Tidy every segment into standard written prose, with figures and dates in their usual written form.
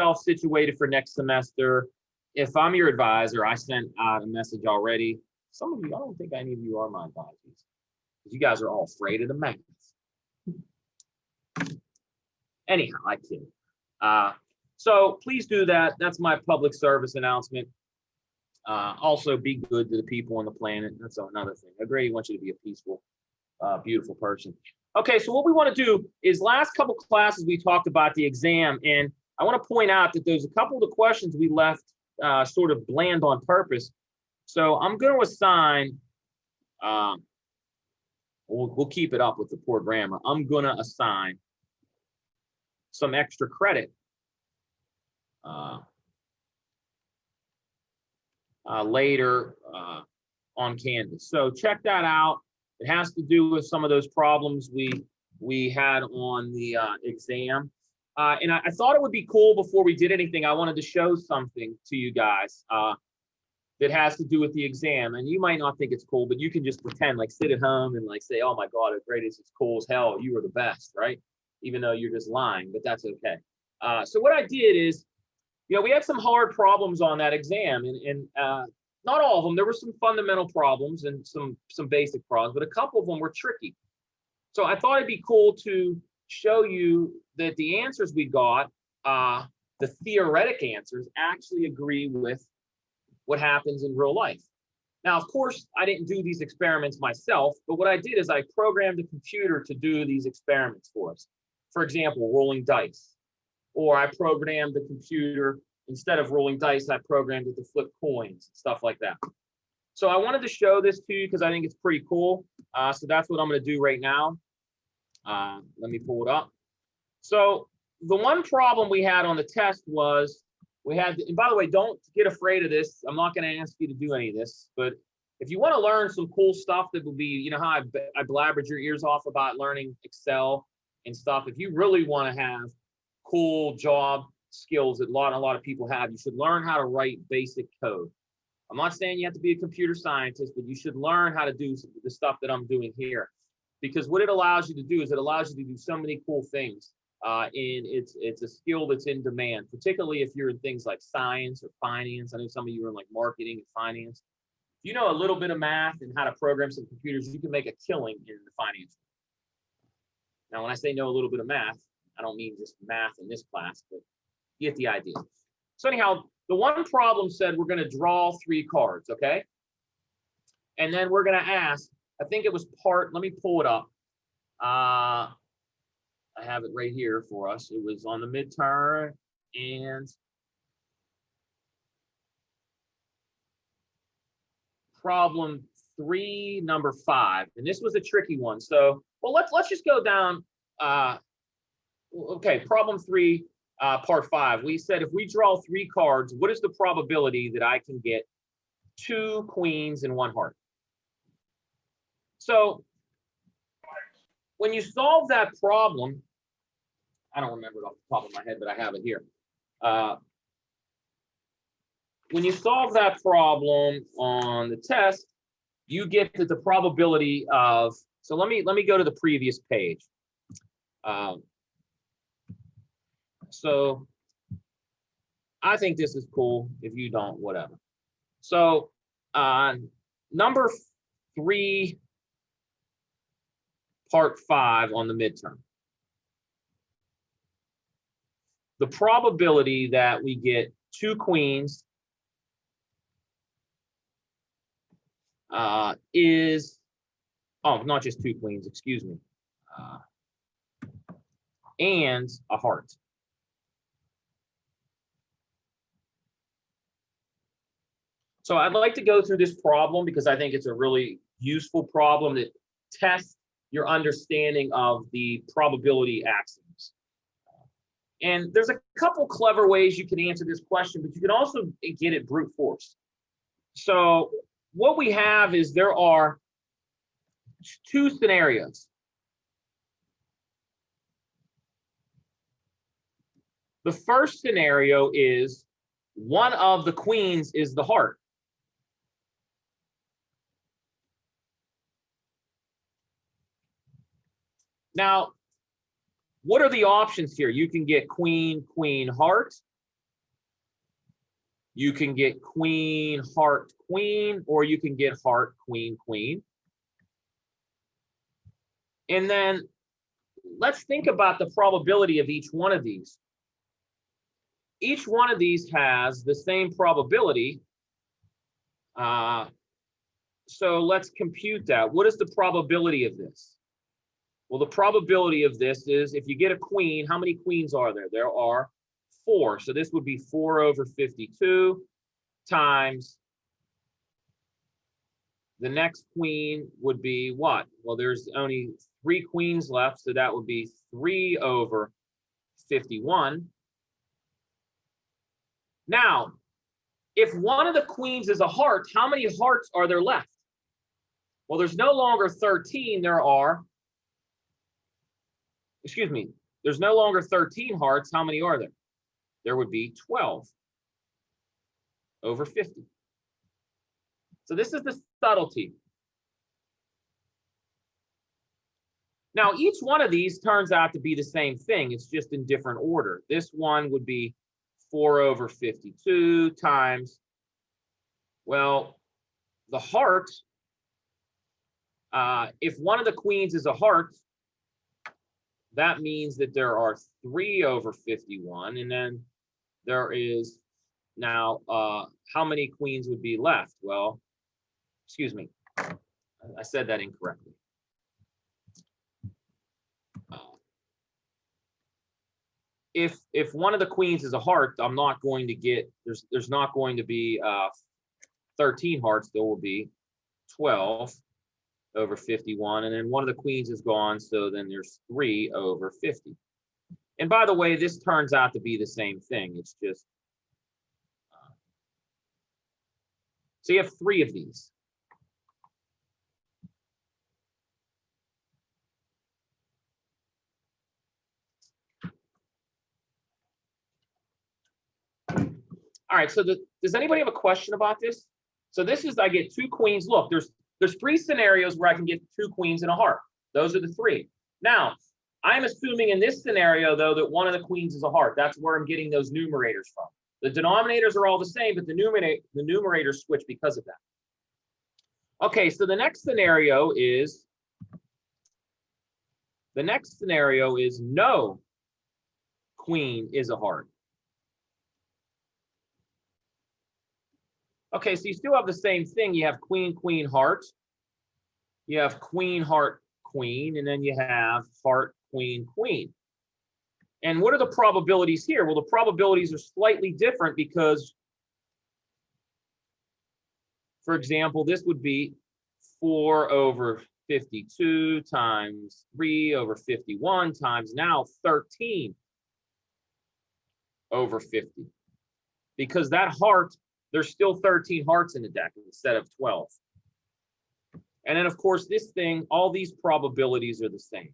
yourself situated for next semester. If I'm your advisor, I sent out a message already. Some of you, I don't think any of you are my advisors, because you guys are all afraid of the math. Anyhow, I kid. So please do that. That's my public service announcement. Also, be good to the people on the planet. That's another thing. I really want you to be a peaceful, beautiful person. Okay, so what we want to do is last couple classes we talked about the exam, and I want to point out that there's a couple of the questions we left sort of bland on purpose. So I'm going to assign, we'll keep it up with the poor grammar. I'm going to assign some extra credit later on Canvas. So check that out. It has to do with some of those problems we had on the exam. And I thought it would be cool before we did anything. I wanted to show something to you guys that has to do with the exam. And you might not think it's cool, but you can just pretend, like sit at home and like say, oh my God, the greatest, it's cool as hell. You were the best, right? Even though you're just lying, but that's okay. So what I did is, you know, we had some hard problems on that exam, and not all of them. There were some fundamental problems and some basic problems, but a couple of them were tricky. So I thought it'd be cool to show you that the answers we got, the theoretic answers, actually agree with what happens in real life. Now, of course, I didn't do these experiments myself, but what I did is I programmed a computer to do these experiments for us. For example, rolling dice. Or I programmed the computer, instead of rolling dice, I programmed it to flip coins, stuff like that. So I wanted to show this to you because I think it's pretty cool. So that's what I'm going to do right now. Let me pull it up. So the one problem we had on the test was we had, and by the way, don't get afraid of this. I'm not going to ask you to do any of this, but if you want to learn some cool stuff that will be, you know how I blabbered your ears off about learning Excel and stuff. If you really want to have cool job skills that a lot of people have, you should learn how to write basic code. I'm not saying you have to be a computer scientist, but you should learn how to do the stuff that I'm doing here, because what it allows you to do is it allows you to do so many cool things. And it's a skill that's in demand, particularly if you're in things like science or finance. I know some of you are in like marketing and finance. If you know a little bit of math and how to program some computers, you can make a killing in the finance. Now, when I say know a little bit of math, I don't mean just math in this class, but you get the idea. So anyhow, the one problem said we're going to draw 3 cards, okay? And then we're going to ask, I think it was part, let me pull it up. I have it right here for us. It was on the midterm, and problem 3, number 5. And this was a tricky one. So, well, let's just go down. Okay, problem 3, part 5. We said if we draw 3 cards, what is the probability that I can get 2 queens and 1 heart? So when you solve that problem, I don't remember it off the top of my head, but I have it here. When you solve that problem on the test, you get that the probability of, so let me go to the previous page. So I think this is cool. If you don't, whatever. So number 3, part 5 on the midterm. The probability that we get 2 queens is, oh, not just 2 queens, excuse me, and a heart. So I'd like to go through this problem because I think it's a really useful problem that tests your understanding of the probability axioms. And there's a couple clever ways you can answer this question, but you can also get it brute force. So what we have is there are 2 scenarios. The first scenario is one of the queens is the heart. Now, what are the options here? You can get queen, queen, heart, You can get queen, heart, queen, or you can get heart, queen, queen. And then let's think about the probability of each one of these. Each one of these has the same probability. So let's compute that. What is the probability of this? Well, the probability of this is if you get a queen, how many queens are there? There are 4. So this would be 4 over 52 times the next queen would be what? Well, there's only 3 queens left, so that would be 3 over 51. Now, if one of the queens is a heart, how many hearts are there left? Well, there's no longer 13, there's no longer 13 hearts. How many are there? There would be 12 over 50. So this is the subtlety. Now, each one of these turns out to be the same thing. It's just in different order. This one would be 4 over 52 times, well, the heart, if one of the queens is a heart, that means that there are 3 over 51. And then there is now, how many queens would be left? Well, excuse me, I said that incorrectly. If one of the queens is a heart, I'm not going to get, there's not going to be 13 hearts, there will be 12 over 51, and then one of the queens is gone, so then there's 3 over 50. And by the way, this turns out to be the same thing. It's just, so you have 3 of these. All right, so does anybody have a question about this? So this is, I get 2 queens. Look, there's 3 scenarios where I can get 2 queens and a heart. Those are the 3. Now, I'm assuming in this scenario, though, that one of the queens is a heart. That's where I'm getting those numerators from. The denominators are all the same, but the numerators switch because of that. Okay, so the next scenario is no queen is a heart. Okay, so you still have the same thing. You have queen, queen, heart. You have queen, heart, queen, and then you have heart, queen, queen. And what are the probabilities here? Well, the probabilities are slightly different because, for example, this would be 4 over 52 times 3 over 51 times now 13 over 50. Because that heart, there's still 13 hearts in the deck instead of 12. And then, of course, this thing, all these probabilities are the same.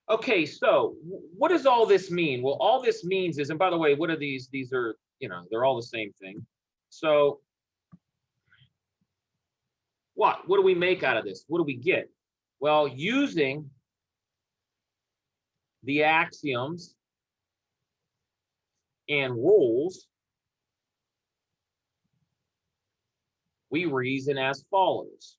Okay, so what does all this mean? Well, all this means is, and by the way, what are these? These are, they're all the same thing. So what do we make out of this? What do we get? Well, using the axioms and rules, we reason as follows.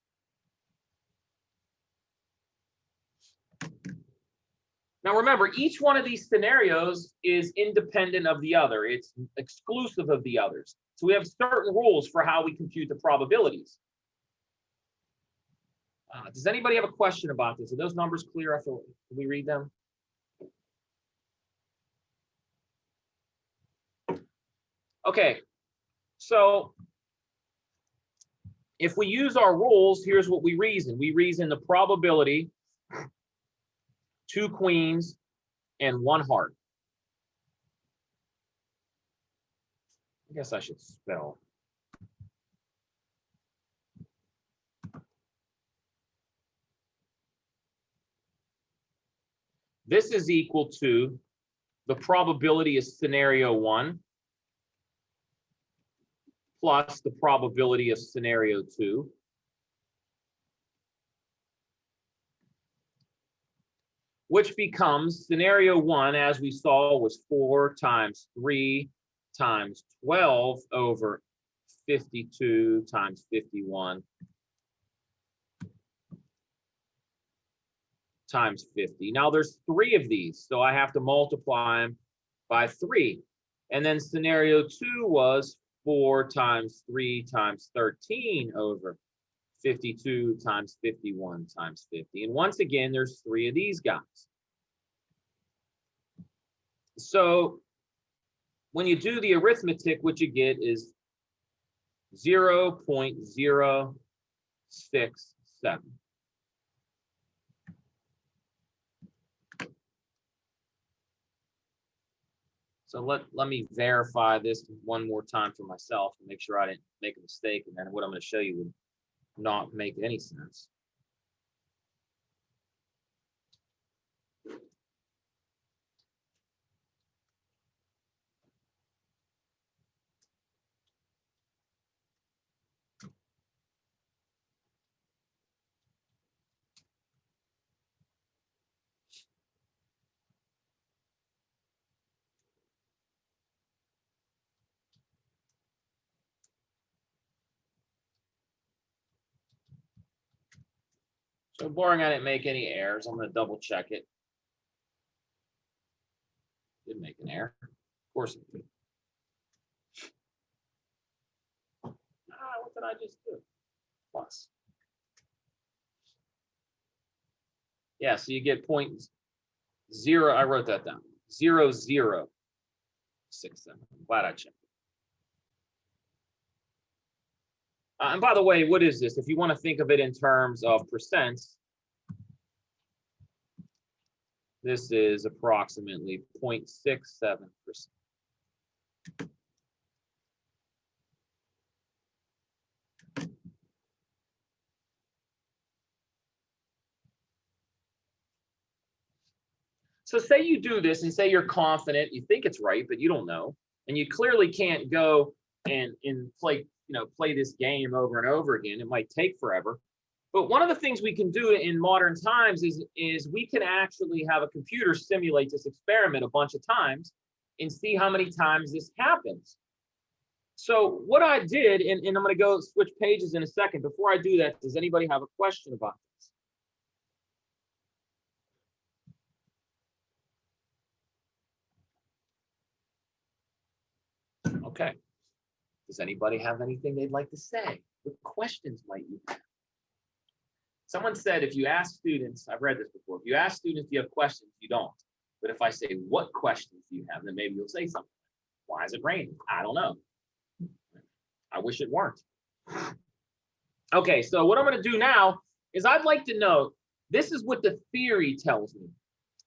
Now remember, each one of these scenarios is independent of the other. It's exclusive of the others. So we have certain rules for how we compute the probabilities. Does anybody have a question about this? Are those numbers clear after we read them? Okay, so if we use our rules, here's what we reason. We reason the probability, 2 queens and 1 heart. I guess I should spell. This is equal to, the probability is scenario 1 plus the probability of scenario 2. Which becomes scenario 1, as we saw, was 4 times 3 times 12 over 52 times 51 times 50. Now there's 3 of these, so I have to multiply them by 3. And then scenario 2 was 4 times 3 times 13 over 52 times 51 times 50. And once again, there's 3 of these guys. So when you do the arithmetic, what you get is 0.067. So let me verify this one more time for myself and make sure I didn't make a mistake. And then what I'm going to show you would not make any sense. So boring, I didn't make any errors. I'm going to double check it. Didn't make an error. Of course it did. What did I just do? Plus. Yeah, so you get 0.0. I wrote that down. 0.067. I'm glad I checked. And by the way, what is this? If you want to think of it in terms of percents, this is approximately 0.67%. So say you do this and say you're confident, you think it's right, but you don't know, and you clearly can't go and play this game over and over again. It might take forever. But one of the things we can do in modern times is we can actually have a computer simulate this experiment a bunch of times and see how many times this happens. So what I did, and I'm going to go switch pages in a second. Before I do that, does anybody have a question about this? Okay. Does anybody have anything they'd like to say? What questions might you have? Someone said if you ask students, I've read this before, if you ask students, do you have questions? You don't. But if I say, what questions do you have? Then maybe you'll say something. Why is it raining? I don't know. I wish it weren't. Okay, so what I'm going to do now is I'd like to know, this is what the theory tells me.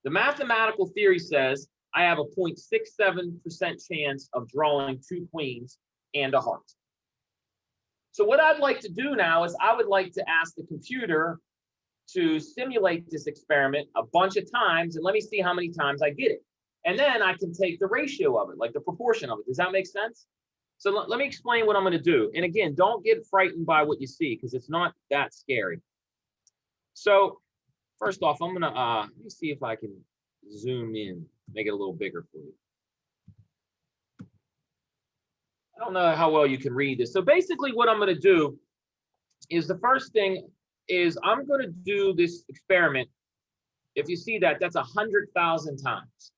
The mathematical theory says I have a 0.67% chance of drawing 2 queens and a heart. So what I'd like to do now is I would like to ask the computer to simulate this experiment a bunch of times, and let me see how many times I get it. And then I can take the ratio of it, like the proportion of it. Does that make sense? So let me explain what I'm going to do. And again, don't get frightened by what you see, because it's not that scary. So first off, I'm going to, let me see if I can zoom in, make it a little bigger for you. I don't know how well you can read this. So basically what I'm going to do is, the first thing is I'm going to do this experiment. If you see that, that's 100,000 times.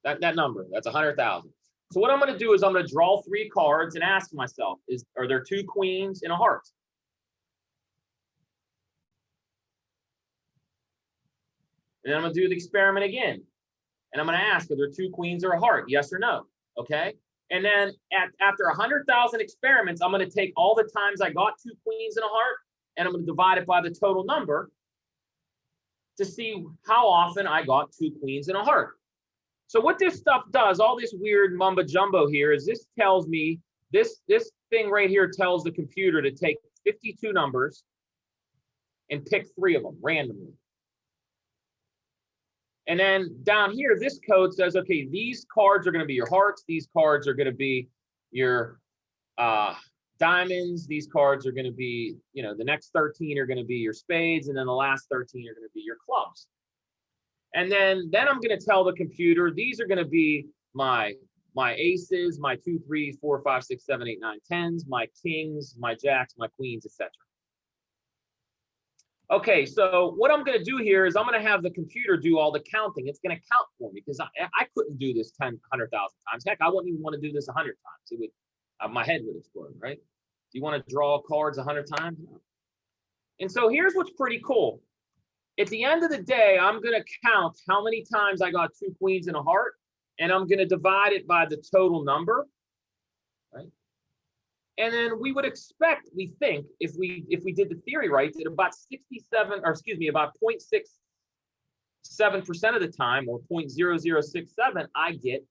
That number, that's 100,000. So what I'm going to do is I'm going to draw 3 cards and ask myself, are there 2 queens and a heart? And then I'm going to do the experiment again. And I'm going to ask, are there 2 queens or a heart? Yes or no? Okay. And then after 100,000 experiments, I'm going to take all the times I got 2 queens and a heart, and I'm going to divide it by the total number to see how often I got 2 queens and a heart. So what this stuff does, all this weird mumbo jumbo here, is this tells me, this thing right here tells the computer to take 52 numbers and pick 3 of them randomly. And then down here, this code says, okay, these cards are going to be your hearts. These cards are going to be your diamonds. These cards are going to be, you know, the next 13 are going to be your spades, and then the last 13 are going to be your clubs. And then I'm going to tell the computer these are going to be my aces, my 2, 3, 4, 5, 6, 7, 8, 9, 10s, my kings, my jacks, my queens, etc. Okay, so what I'm going to do here is I'm going to have the computer do all the counting. It's going to count for me because I couldn't do this 100,000 times. Heck, I wouldn't even want to do this 100 times. It would, my head would explode, right? Do you want to draw cards 100 times? No. And so here's what's pretty cool. At the end of the day, I'm going to count how many times I got 2 queens and a heart, and I'm going to divide it by the total number, right? And then we would expect, we think, if we did the theory right, that about 67, or excuse me, about 0.67% of the time, or 0.0067, I get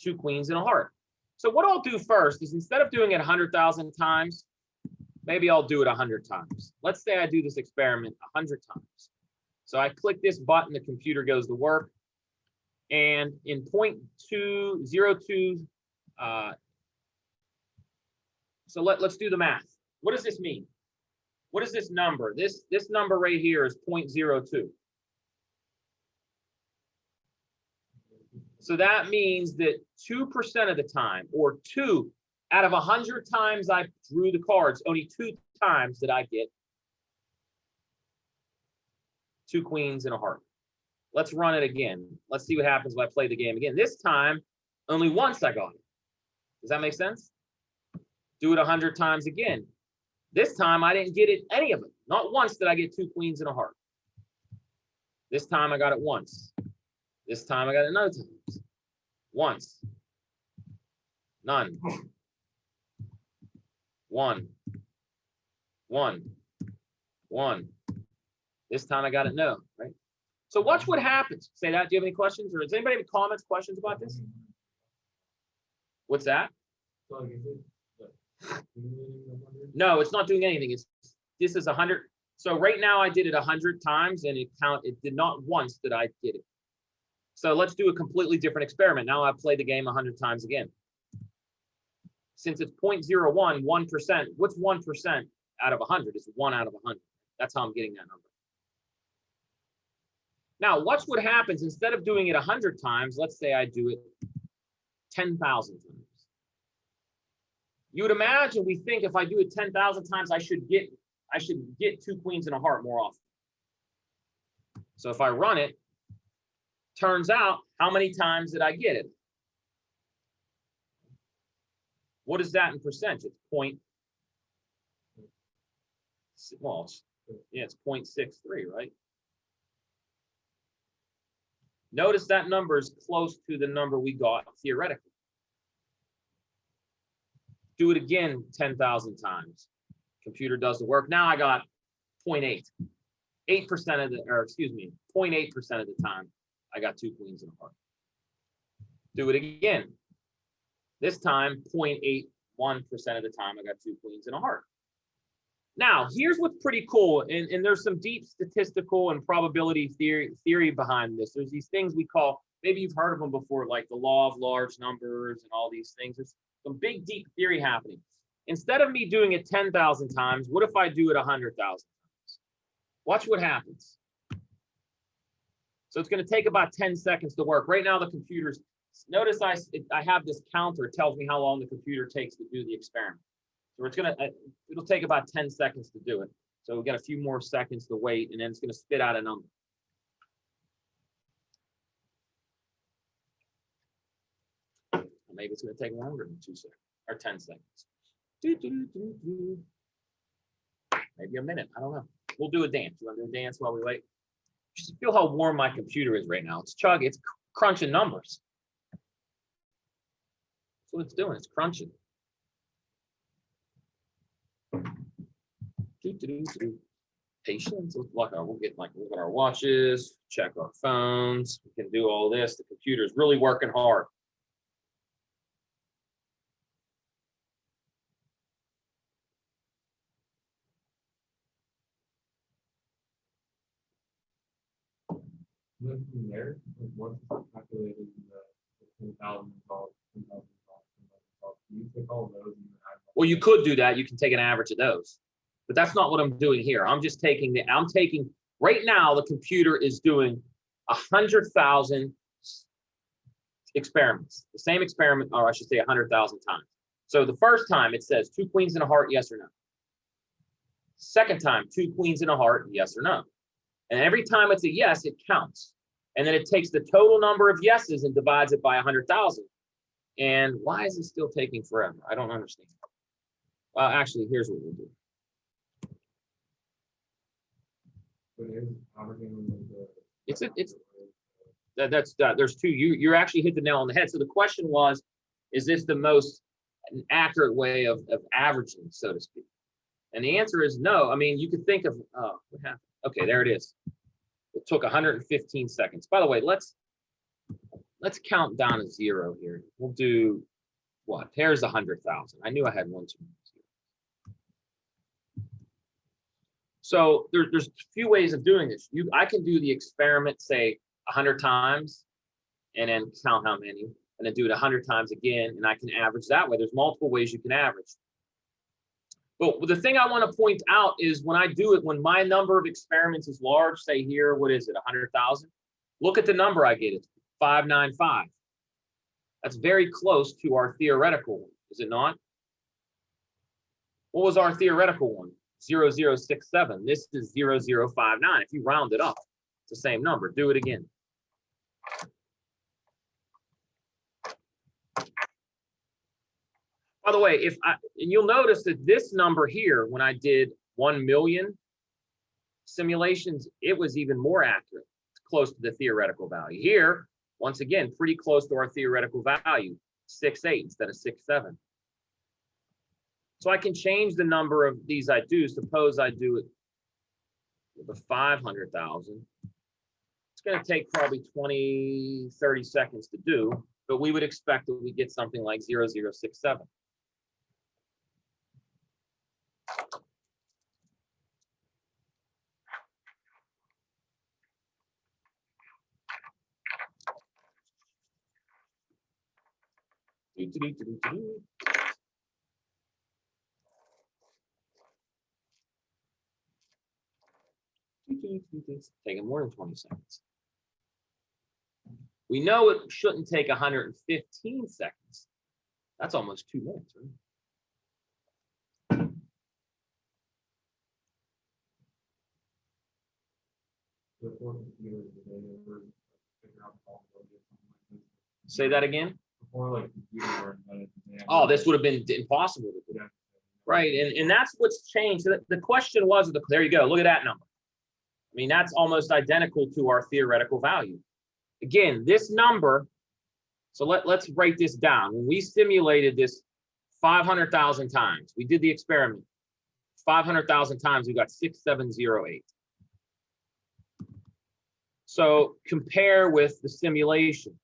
2 queens and a heart. So what I'll do first is, instead of doing it 100,000 times, maybe I'll do it 100 times. Let's say I do this experiment 100 times. So I click this button, the computer goes to work, and in 0.202, so let's do the math. What does this mean? What is this number? This number right here is 0.02. So that means that 2% of the time, or 2 out of 100 times I drew the cards, only 2 times did I get 2 queens and a heart. Let's run it again. Let's see what happens when I play the game again. This time, only once I got it. Does that make sense? Do it 100 times again. This time I didn't get it, any of it. Not once did I get 2 queens and a heart. This time I got it once. This time I got it another time. Once. None. One. This time I got it no, right? So watch what happens. Say that. Do you have any questions? Or does anybody have any comments, questions about this? What's that? No, it's not doing anything. This is 100. So right now I did it 100 times, and it did not once did I get it. So let's do a completely different experiment. Now I play the game 100 times again. Since it's 0.01, 1%, what's 1% out of 100? It's 1 out of 100. That's how I'm getting that number. Now watch what happens. Instead of doing it 100 times, let's say I do it 10,000 times. You would imagine, we think, if I do it 10,000 times, I should get 2 queens and a heart more often. So if I run it, turns out, how many times did I get it? What is that in percent? It's it's 0.63, right? Notice that number is close to the number we got theoretically. Do it again 10,000 times. Computer does the work. Now I got 0.8. 8% of the, or excuse me, 0.8% of the time, I got 2 queens and a heart. Do it again. This time, 0.81% of the time, I got 2 queens and a heart. Now, here's what's pretty cool, and there's some deep statistical and probability theory behind this. There's these things we call, maybe you've heard of them before, like the law of large numbers and all these things. There's some big, deep theory happening. Instead of me doing it 10,000 times, what if I do it 100,000 times? Watch what happens. So it's going to take about 10 seconds to work. Right now, the computer's, notice I have this counter. It tells me how long the computer takes to do the experiment. So it'll take about 10 seconds to do it. So we've got a few more seconds to wait, and then it's going to spit out a number. Maybe it's going to take longer than 2 seconds or 10 seconds. Maybe a minute. I don't know. We'll do a dance. You want to do a dance while we wait? You should feel how warm my computer is right now. It's crunching numbers. That's what it's doing. It's crunching. Patience. We'll look at our watches, check our phones. We can do all this. The computer is really working hard. There, once calculated Well, you could do that. You can take an average of those, but that's not what I'm doing here. I'm just taking right now, the computer is doing 100,000 experiments, the same experiment, or I should say 100,000 times. So the first time it says 2 queens and a heart, yes or no. Second time, 2 queens and a heart, yes or no. And every time it's a yes, it counts. And then it takes the total number of yeses and divides it by 100,000. And why is it still taking forever? I don't understand. Well, actually, here's what we'll do. There's two. You're actually hit the nail on the head. So the question was, is this the most accurate way of averaging, so to speak? And the answer is no. I mean, you could think of, what happened? Okay, there it is. It took 115 seconds. By the way, let's count down to 0 here. We'll do what? Here's 100,000. I knew I had one too many. So there's a few ways of doing this. I can do the experiment, say 100 times, and then count how many, and then do it 100 times again, and I can average that way. There's multiple ways you can average. But the thing I want to point out is when I do it, when my number of experiments is large, say here, what is it, 100,000? Look at the number I get, it's 595. That's very close to our theoretical one, is it not? What was our theoretical one? 0067. This is 0059. If you round it up, it's the same number. Do it again. By the way, and you'll notice that this number here, when I did 1 million simulations, it was even more accurate. It's close to the theoretical value. Here, once again, pretty close to our theoretical value, 6.8 instead of 6.7. So I can change the number of these I do. Suppose I do it with a 500,000. It's going to take probably 20, 30 seconds to do, but we would expect that we get something like 0067. It's taking more than 20 seconds. We know it shouldn't take 115 seconds. That's almost 2 minutes, right? Say that again. Oh, this would have been impossible to do. Right, and that's what's changed. The question was, there you go, look at that number. I mean, that's almost identical to our theoretical value. Again, this number, so let's write this down. When we simulated this 500,000 times, we did the experiment, 500,000 times, we got 6708. So compare with the simulation.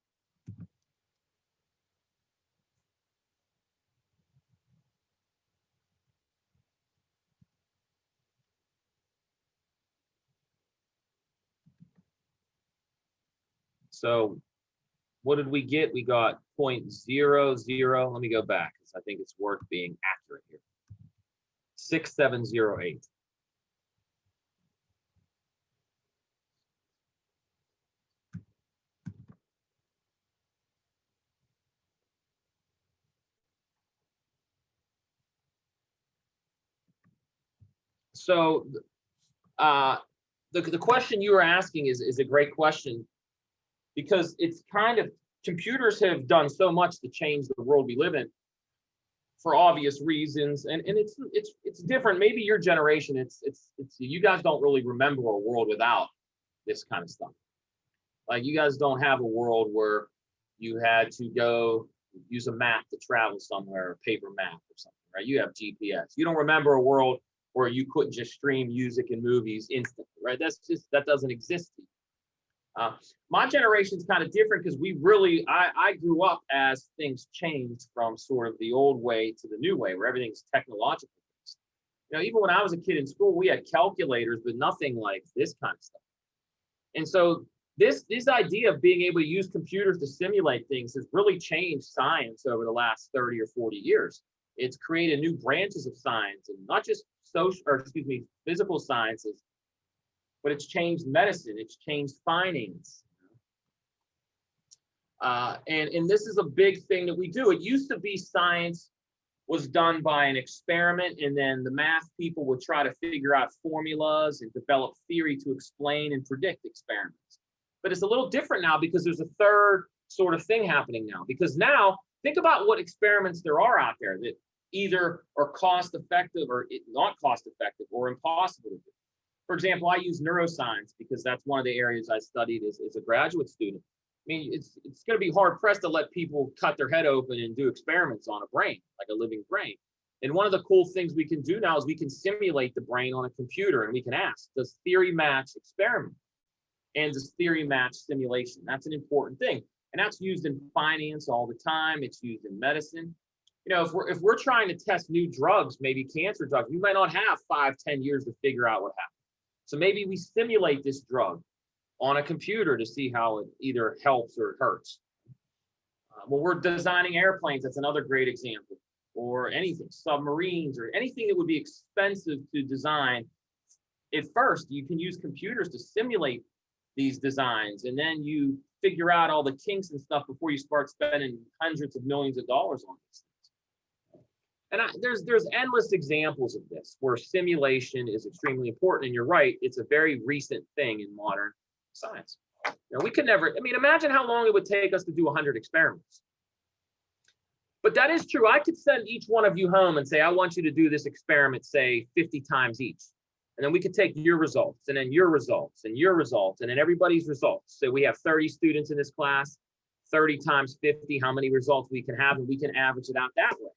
So what did we get? We got 0.00. Let me go back because I think it's worth being accurate here. 6708. So the question you were asking is a great question, because it's kind of, computers have done so much to change the world we live in for obvious reasons, and it's different. Maybe your generation, it's you guys don't really remember a world without this kind of stuff. Like, you guys don't have a world where you had to go use a map to travel somewhere, a paper map or something, right? You have GPS. You don't remember a world where you couldn't just stream music and movies instantly, right? That doesn't exist. My generation's kind of different because I grew up as things changed from sort of the old way to the new way, where everything's technological based. You know, even when I was a kid in school, we had calculators, but nothing like this kind of stuff. And so this idea of being able to use computers to simulate things has really changed science over the last 30 or 40 years. It's created new branches of science, and not just physical sciences, but it's changed medicine, it's changed finance. And this is a big thing that we do. It used to be science was done by an experiment, and then the math people would try to figure out formulas and develop theory to explain and predict experiments. But it's a little different now because there's a third sort of thing happening now. Because now, think about what experiments there are out there that either are cost effective or not cost effective or impossible to do. For example, I use neuroscience because that's one of the areas I studied as a graduate student. I mean, it's going to be hard pressed to let people cut their head open and do experiments on a brain, like a living brain. And one of the cool things we can do now is we can simulate the brain on a computer, and we can ask, does theory match experiment? And does theory match simulation? That's an important thing. And that's used in finance all the time. It's used in medicine. You know, if we're trying to test new drugs, maybe cancer drugs, we might not have 5-10 years to figure out what happened. So maybe we simulate this drug on a computer to see how it either helps or it hurts. When we're designing airplanes, that's another great example, or anything, submarines, or anything that would be expensive to design. At first, you can use computers to simulate these designs, and then you figure out all the kinks and stuff before you start spending hundreds of millions of dollars on these things. And there's endless examples of this where simulation is extremely important. And you're right, it's a very recent thing in modern science. Now, we could never, I mean, imagine how long it would take us to do 100 experiments. But that is true. I could send each one of you home and say, I want you to do this experiment, say 50 times each. And then we could take your results, and then your results, and your results, and then everybody's results. So we have 30 students in this class, 30 times 50, how many results we can have, and we can average it out that way.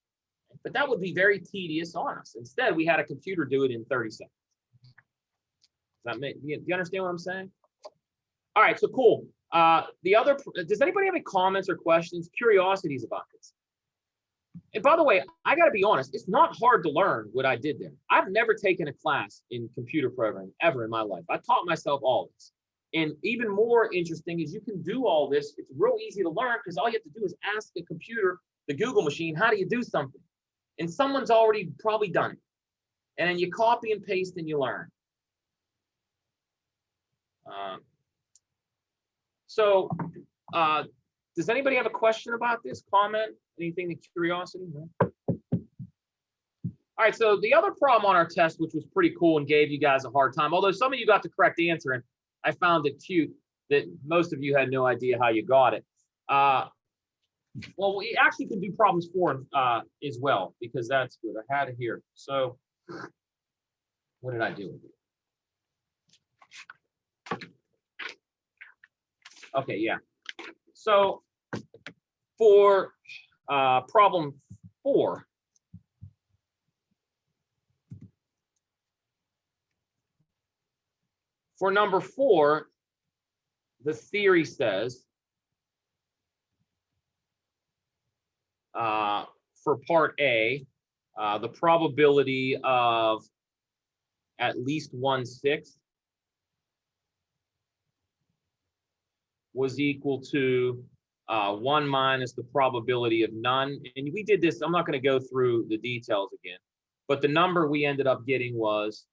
But that would be very tedious on us. Instead, we had a computer do it in 30 seconds. Do you understand what I'm saying? All right, so cool. Does anybody have any comments or questions, curiosities about this? And by the way, I got to be honest, it's not hard to learn what I did there. I've never taken a class in computer programming ever in my life. I taught myself all this. And even more interesting is you can do all this. It's real easy to learn because all you have to do is ask the computer, the Google machine, how do you do something? And someone's already probably done it. And then you copy and paste and you learn. Does anybody have a question about this? Comment? Anything to curiosity? No? All right, so the other problem on our test, which was pretty cool and gave you guys a hard time, although some of you got the correct answer, and I found it cute that most of you had no idea how you got it. Well, we actually can do problems 4 as well, because that's what I had here. So what did I do with it? Okay, yeah. So for problem 4, for number 4, the theory says for part A, the probability of at least 1/6 was equal to 1 minus the probability of none. And we did this, I'm not going to go through the details again, but the number we ended up getting was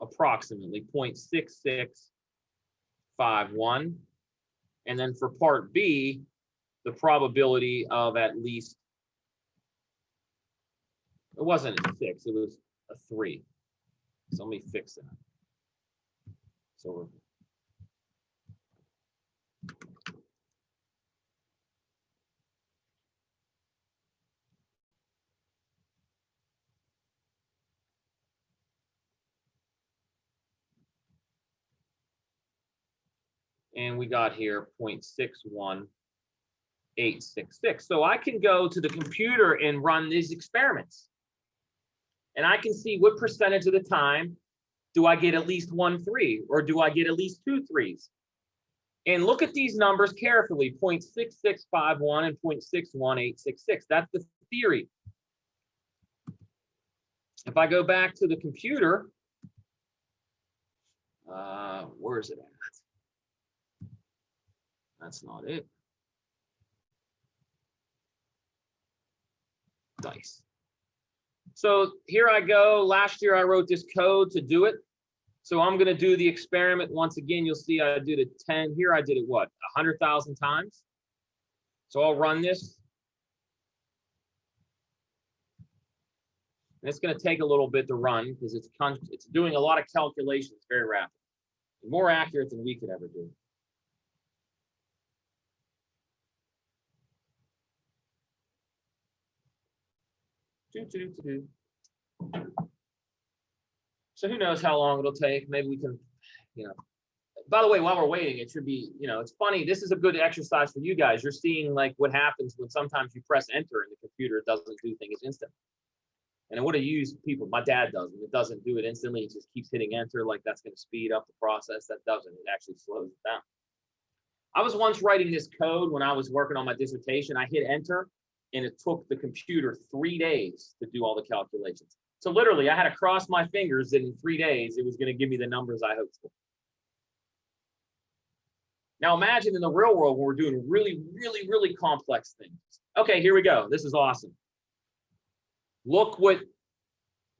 approximately 0.6651. And then for part B, the probability of at least, it wasn't a 6, it was a 3. So let me fix that. So and we got here 0.61866. So I can go to the computer and run these experiments. And I can see what percentage of the time do I get at least 1 3, or do I get at least 2 3s? And look at these numbers carefully, 0.6651 and 0.61866. That's the theory. If I go back to the computer, where is it at? That's not it. Dice. So here I go. Last year I wrote this code to do it. So I'm going to do the experiment once again. You'll see I did it 10. Here I did it what? 100,000 times. So I'll run this. And it's going to take a little bit to run because it's doing a lot of calculations very rapidly. More accurate than we could ever do. So who knows how long it'll take? Maybe we can, by the way, while we're waiting, it should be, it's funny. This is a good exercise for you guys. You're seeing like what happens when sometimes you press enter and the computer doesn't do things instantly. And I would have used people, my dad doesn't. It doesn't do it instantly. It just keeps hitting enter like that's going to speed up the process. That doesn't. It actually slows it down. I was once writing this code when I was working on my dissertation. I hit enter and it took the computer 3 days to do all the calculations. So literally I had to cross my fingers that in 3 days it was going to give me the numbers I hoped for. Now imagine in the real world when we're doing really, really, really complex things. Okay, here we go. This is awesome. Look what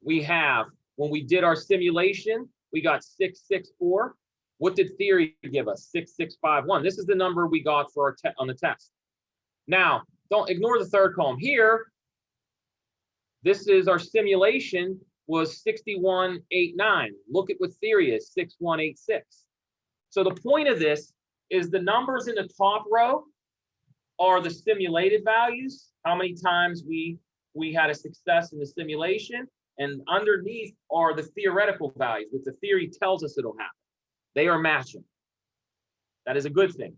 we have. When we did our simulation, we got 664. What did theory give us? 6651. This is the number we got for our on the test. Now, don't ignore the third column here. This is our simulation was 6189. Look at what theory is, 6186. So the point of this is the numbers in the top row are the simulated values, how many times we had a success in the simulation, and underneath are the theoretical values, which the theory tells us it'll happen. They are matching. That is a good thing.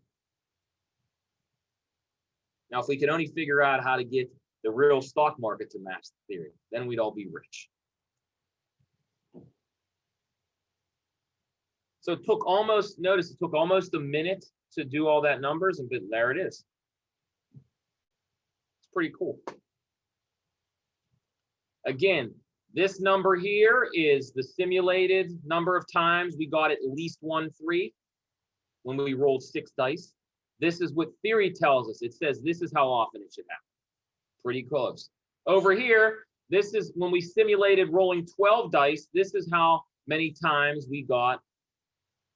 Now, if we could only figure out how to get the real stock market to match the theory, then we'd all be rich. So it took almost, notice it took almost a minute to do all that numbers, and there it is. It's pretty cool. Again, this number here is the simulated number of times we got at least 1 3 when we rolled 6 dice. This is what theory tells us. It says this is how often it should happen. Pretty close. Over here, this is when we simulated rolling 12 dice. This is how many times we got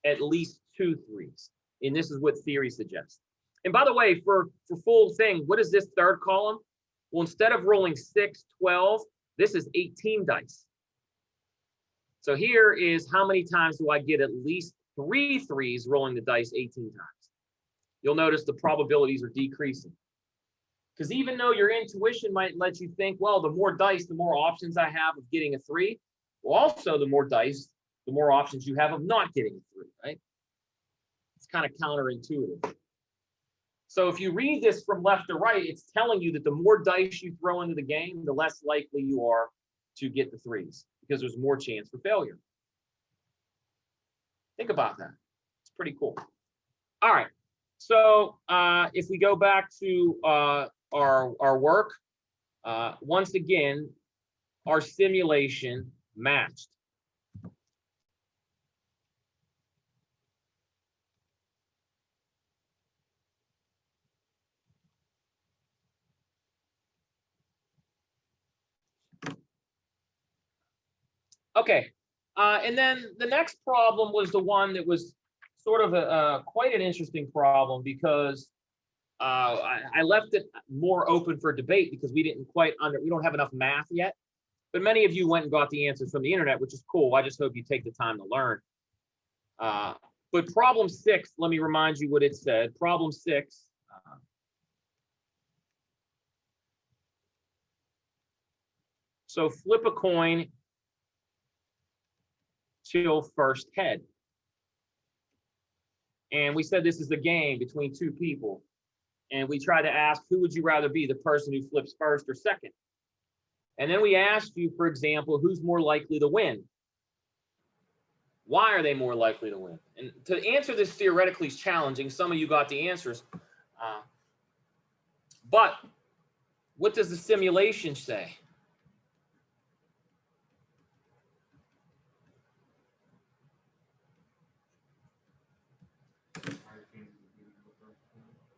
at least 2 3s. And this is what theory suggests. And by the way, for full thing, what is this third column? Well, instead of rolling 6, 12, this is 18 dice. So here is how many times do I get at least 3 3s rolling the dice 18 times. You'll notice the probabilities are decreasing. Because even though your intuition might let you think, well, the more dice, the more options I have of getting a 3. Well, also the more dice, the more options you have of not getting a 3, right? It's kind of counterintuitive. So if you read this from left to right, it's telling you that the more dice you throw into the game, the less likely you are to get the 3s because there's more chance for failure. Think about that. It's pretty cool. All right. So if we go back to our work, once again, our simulation matched. Okay, and then the next problem was the one that was sort of quite an interesting problem because I left it more open for debate because we don't have enough math yet. But many of you went and got the answers from the internet, which is cool. I just hope you take the time to learn. But problem 6, let me remind you what it said. Problem 6. So flip a coin till first head. And we said this is a game between 2 people. And we try to ask, who would you rather be, the person who flips first or second? And then we asked you, for example, who's more likely to win? Why are they more likely to win? And to answer this theoretically is challenging. Some of you got the answers. But what does the simulation say?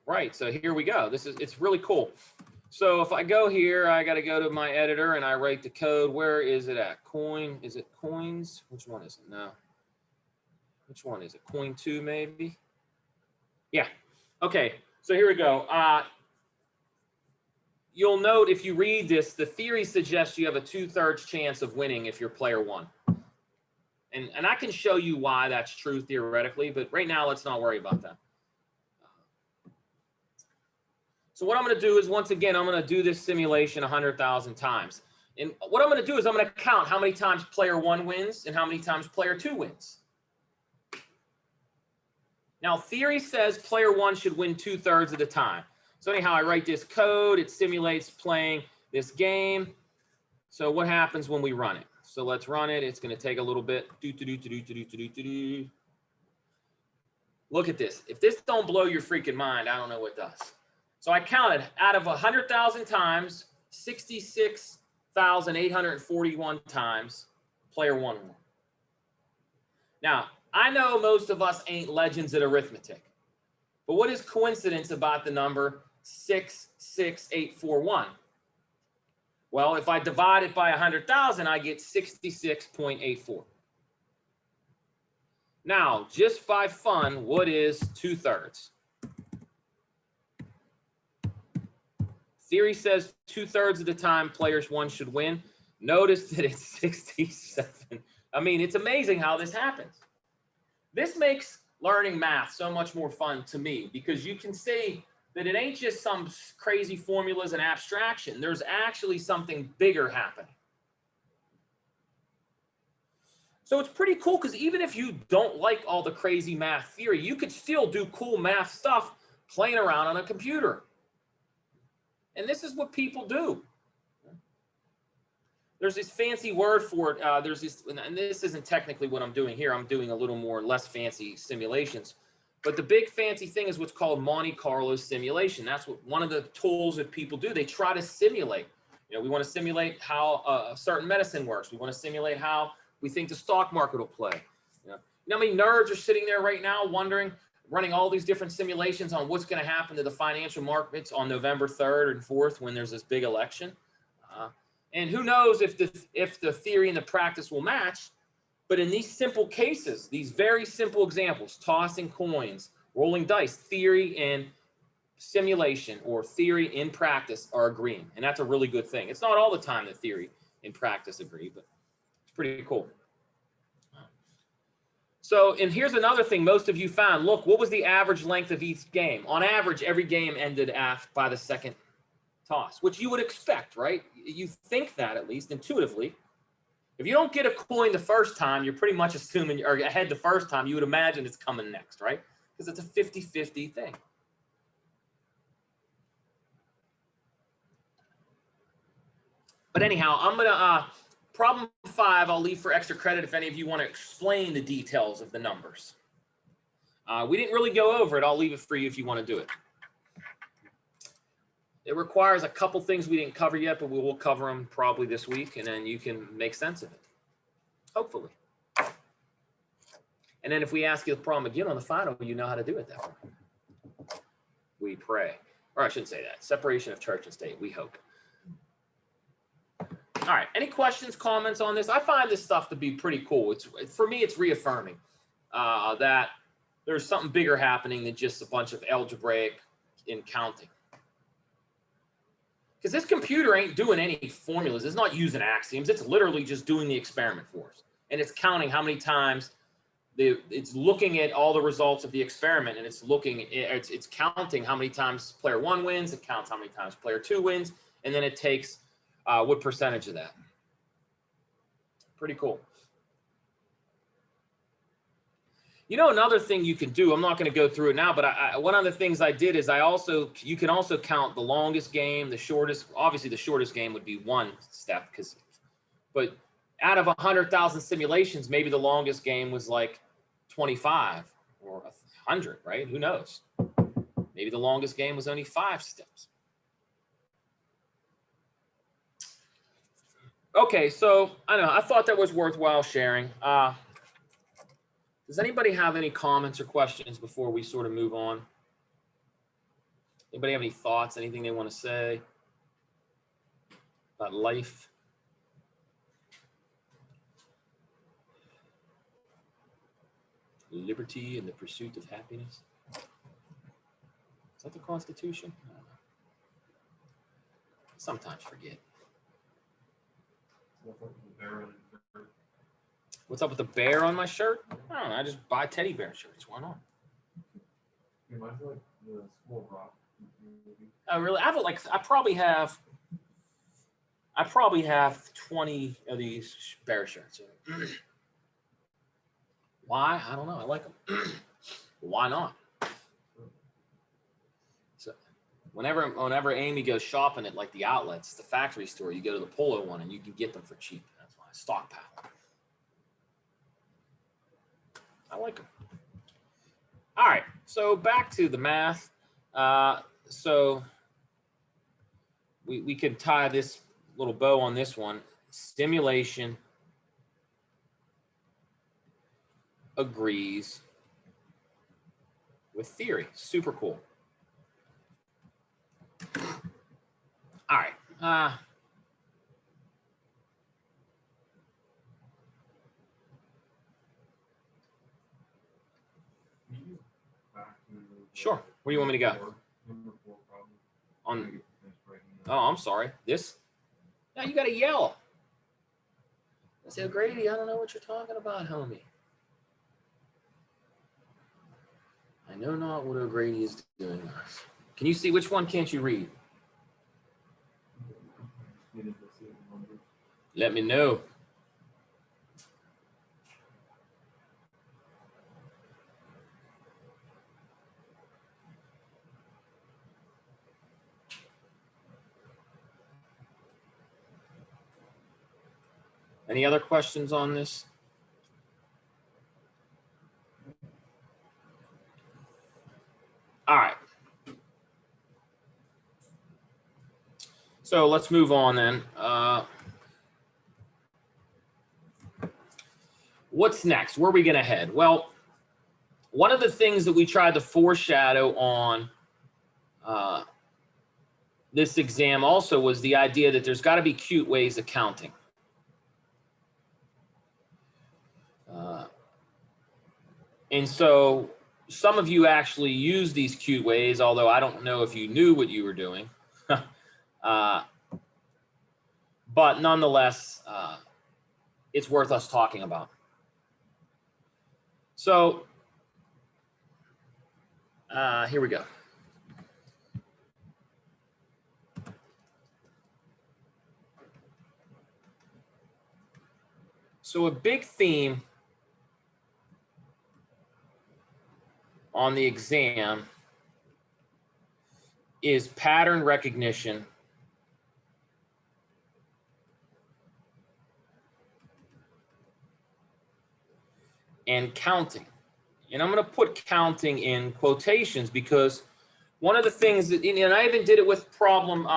Right, so here we go. It's really cool. So if I go here, I got to go to my editor and I write the code. Where is it at? Is it coins? Which one is it? No. Which one is it? Coin 2 maybe? Yeah. Okay, so here we go. You'll note if you read this, the theory suggests you have a 2/3 chance of winning if you're player 1. And I can show you why that's true theoretically, but right now let's not worry about that. So what I'm going to do is, once again, I'm going to do this simulation 100,000 times. And what I'm going to do is I'm going to count how many times player 1 wins and how many times player 2 wins. Now, theory says player 1 should win 2/3 of the time. So anyhow, I write this code. It simulates playing this game. So what happens when we run it? So let's run it. It's going to take a little bit. Look at this. If this don't blow your freaking mind, I don't know what does. So I counted out of 100,000 times, 66,841 times player 1 won. Now, I know most of us ain't legends at arithmetic, but what is coincidence about the number 66841? Well, if I divide it by 100,000, I get 66.84. Now, just by fun, what is 2/3? Theory says 2/3 of the time players 1 should win. Notice that it's 67. I mean, it's amazing how this happens. This makes learning math so much more fun to me because you can see that it ain't just some crazy formulas and abstraction. There's actually something bigger happening. So it's pretty cool because even if you don't like all the crazy math theory, you could still do cool math stuff playing around on a computer. And this is what people do. There's this fancy word for it. There's this, and this isn't technically what I'm doing here. I'm doing a little more less fancy simulations. But the big fancy thing is what's called Monte Carlo simulation. That's what one of the tools that people do. They try to simulate. You know, we want to simulate how a certain medicine works. We want to simulate how we think the stock market will play. You know how many nerds are sitting there right now wondering, running all these different simulations on what's going to happen to the financial markets on November 3rd and 4th when there's this big election. And who knows if the theory and the practice will match. But in these simple cases, these very simple examples, tossing coins, rolling dice, theory and simulation or theory in practice are agreeing. And that's a really good thing. It's not all the time that theory and practice agree, but it's pretty cool. So, and here's another thing most of you found. Look, what was the average length of each game? On average, every game ended by the second toss, which you would expect, right? You think that, at least intuitively. If you don't get a coin the first time, you're pretty much assuming you're ahead the first time. You would imagine it's coming next, right? Because it's a 50-50 thing. But anyhow, I'm going to, problem 5, I'll leave for extra credit if any of you want to explain the details of the numbers. We didn't really go over it. I'll leave it for you if you want to do it. It requires a couple things we didn't cover yet, but we will cover them probably this week, and then you can make sense of it, hopefully. And then if we ask you the problem again on the final, you know how to do it that way. We pray. Or I shouldn't say that. Separation of church and state, we hope. All right, any questions, comments on this? I find this stuff to be pretty cool. For me, it's reaffirming that there's something bigger happening than just a bunch of algebraic and counting. Because this computer ain't doing any formulas. It's not using axioms. It's literally just doing the experiment for us. And it's counting how many times it's looking at all the results of the experiment, and it's counting how many times player 1 wins. It counts how many times player 2 wins, and then it takes what percentage of that. Pretty cool. You know, another thing you can do, I'm not going to go through it now, but one of the things I did is you can also count the longest game, the shortest. Obviously, the shortest game would be 1 step, but out of 100,000 simulations, maybe the longest game was like 25 or 100, right? Who knows? Maybe the longest game was only 5 steps. Okay, so I don't know. I thought that was worthwhile sharing. Does anybody have any comments or questions before we sort of move on? Anybody have any thoughts, anything they want to say about life? Liberty and the pursuit of happiness. Is that the Constitution? I don't know. Sometimes forget. What's up with the bear on my shirt? I don't know. I just buy teddy bear shirts. Why not? Reminds me like the School of Rock. Oh, really? I probably have 20 of these bear shirts. Why? I don't know. I like them. Why not? So whenever Amy goes shopping at like the outlets, the factory store, you go to the Polo one and you can get them for cheap. That's why I stockpile. I like them. All right. So back to the math. So we could tie this little bow on this one. Stimulation agrees with theory. Super cool. All right. Sure. Where do you want me to go? Number 4 problem. On. Oh, I'm sorry. This? Now you got to yell. I said, Grady, I don't know what you're talking about, homie. I know not what O'Grady is doing. Can you see which one can't you read? Let me know. Any other questions on this? All right. So let's move on then. What's next? Where are we going to head? Well, one of the things that we tried to foreshadow on this exam also was the idea that there's got to be cute ways of counting. And so some of you actually use these cute ways, although I don't know if you knew what you were doing. But nonetheless, it's worth us talking about. So here we go. So a big theme on the exam is pattern recognition and counting. And I'm going to put counting in quotations because one of the things that, and I even did it with problem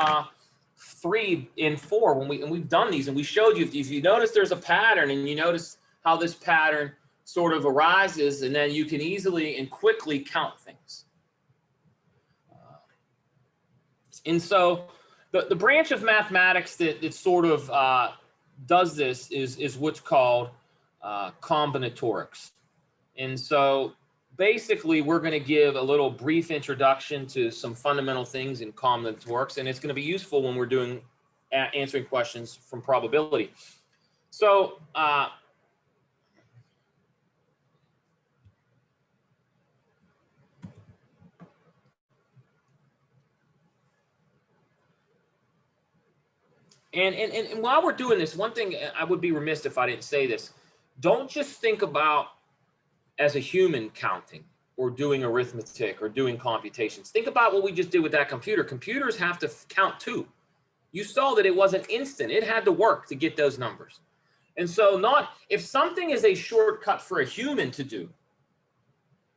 3 and 4 when we've done these, and we showed you, if you notice there's a pattern and you notice how this pattern sort of arises, and then you can easily and quickly count things. And so the branch of mathematics that sort of does this is what's called combinatorics. And so basically we're going to give a little brief introduction to some fundamental things in combinatorics, and it's going to be useful when we're doing answering questions from probability. So And while we're doing this, one thing I would be remiss if I didn't say this. Don't just think about as a human counting or doing arithmetic or doing computations. Think about what we just did with that computer. Computers have to count too. You saw that it wasn't instant. It had to work to get those numbers. And so if something is a shortcut for a human to do,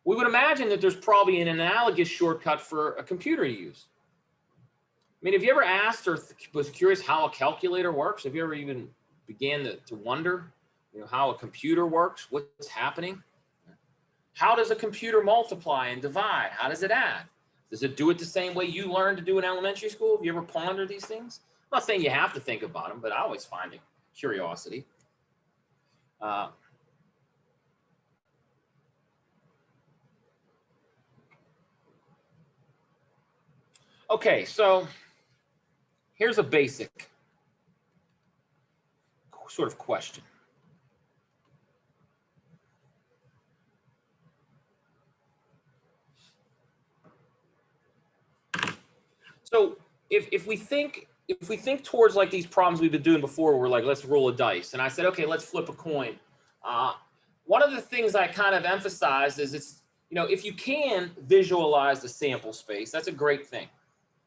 we would imagine that there's probably an analogous shortcut for a computer to use. I mean, have you ever asked or was curious how a calculator works? Have you ever even began to wonder, how a computer works, what's happening? How does a computer multiply and divide? How does it add? Does it do it the same way you learned to do in elementary school? Have you ever pondered these things? I'm not saying you have to think about them, but I always find it curiosity. Okay, so here's a basic sort of question. So if we think towards like these problems we've been doing before, we're like, let's roll a dice. And I said, okay, let's flip a coin. One of the things I kind of emphasized is it's, you know, if you can visualize the sample space, that's a great thing.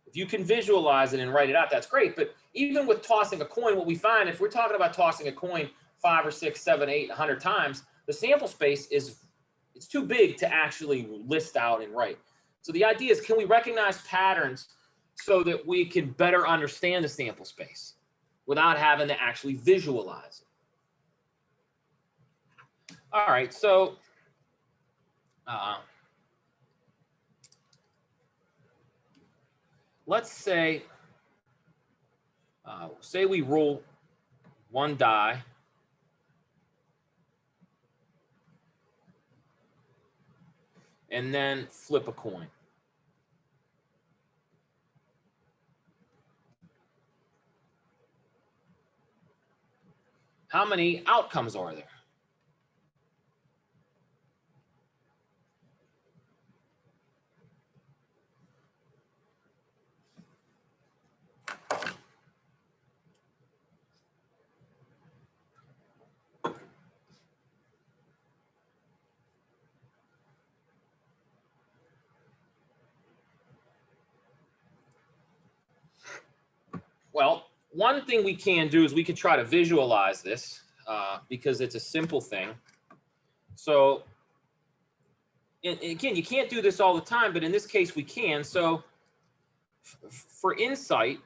If you can visualize it and write it out, that's great. But even with tossing a coin, what we find, if we're talking about tossing a coin 5 or 6, 7, 8, 100 times, the sample space it's too big to actually list out and write. So the idea is, can we recognize patterns so that we can better understand the sample space without having to actually visualize it? All right, so let's say, say we roll one die, and then flip a coin. How many outcomes are there? Well, one thing we can do is we can try to visualize this because it's a simple thing. So, and again, you can't do this all the time, but in this case we can. So for insight,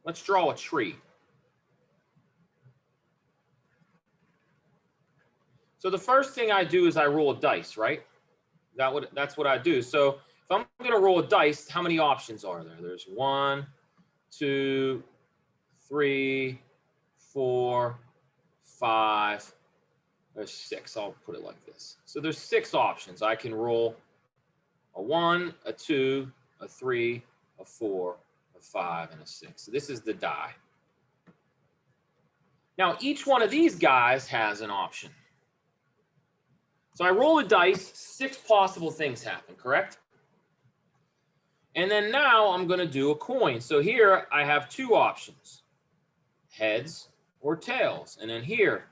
let's draw a tree. So the first thing I do is I roll a dice, right? That's what I do. So if I'm going to roll a dice, how many options are there? There's 1, 2, 3, 4, 5. There's 6. I'll put it like this. So there's 6 options. I can roll a 1, a 2, a 3, a 4, a 5, and a 6. So this is the die. Now each one of these guys has an option. So I roll a dice, 6 possible things happen, correct? And then now I'm going to do a coin. So here I have 2 options, heads or tails. And then here,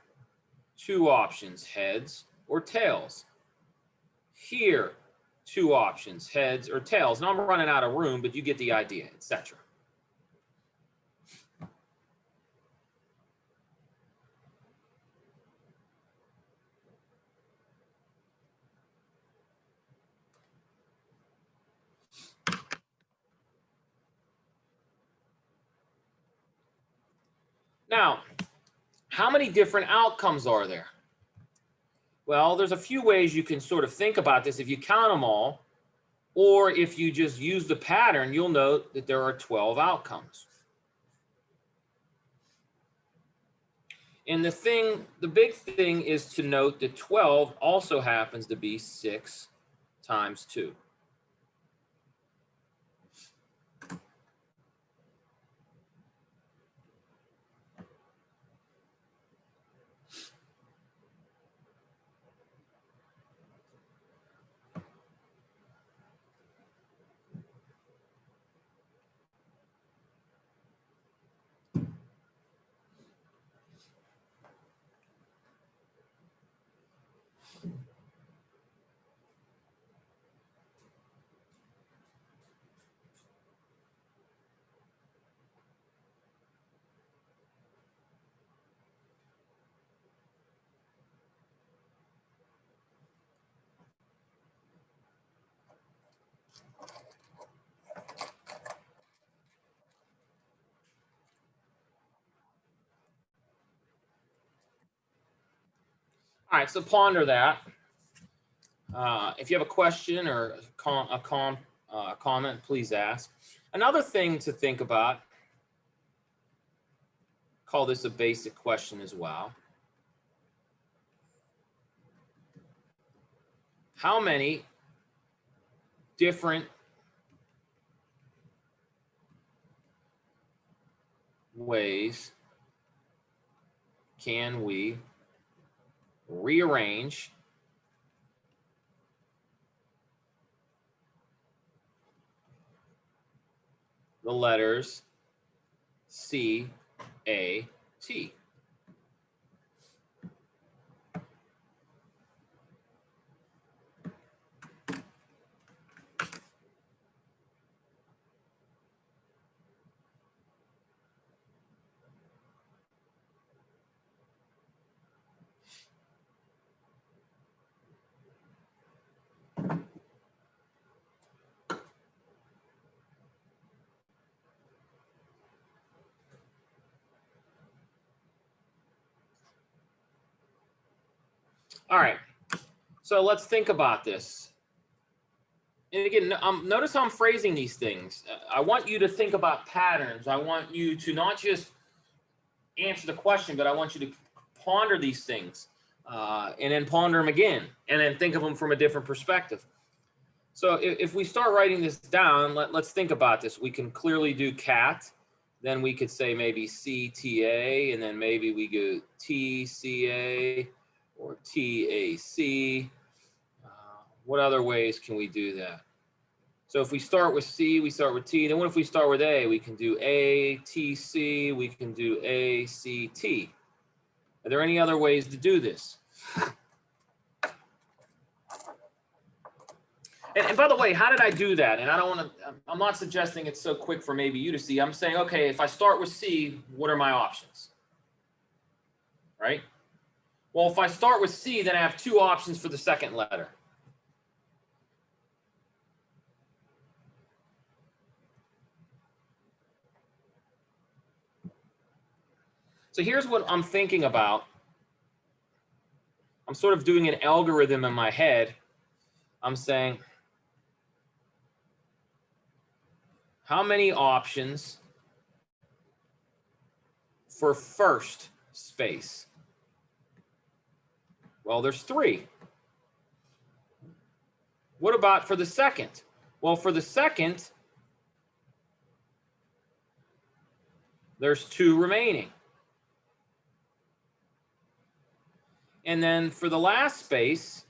2 options, heads or tails. Here, 2 options, heads or tails. Now I'm running out of room, but you get the idea, etc. Now, how many different outcomes are there? Well, there's a few ways you can sort of think about this if you count them all, or if you just use the pattern, you'll note that there are 12 outcomes. And the big thing is to note that 12 also happens to be 6 times 2. All right, so ponder that. If you have a question or a comment, please ask. Another thing to think about, call this a basic question as well. How many different ways can we rearrange the letters C, A, T? All right, so let's think about this. And again, notice how I'm phrasing these things. I want you to think about patterns. I want you to not just answer the question, but I want you to ponder these things and then ponder them again and then think of them from a different perspective. So if we start writing this down, let's think about this. We can clearly do cat. Then we could say maybe CTA, and then maybe we go TCA or TAC. What other ways can we do that? So if we start with C, we start with T. Then what if we start with A? We can do ATC. We can do ACT. Are there any other ways to do this? And by the way, how did I do that? And I don't want to, I'm not suggesting it's so quick for maybe you to see. I'm saying, okay, if I start with C, what are my options? Right? Well, if I start with C, then I have two options for the second letter. So here's what I'm thinking about. I'm sort of doing an algorithm in my head. I'm saying, how many options for first space? Well, there's 3. What about for the second? Well, for the second, there's 2 remaining. And then for the last space,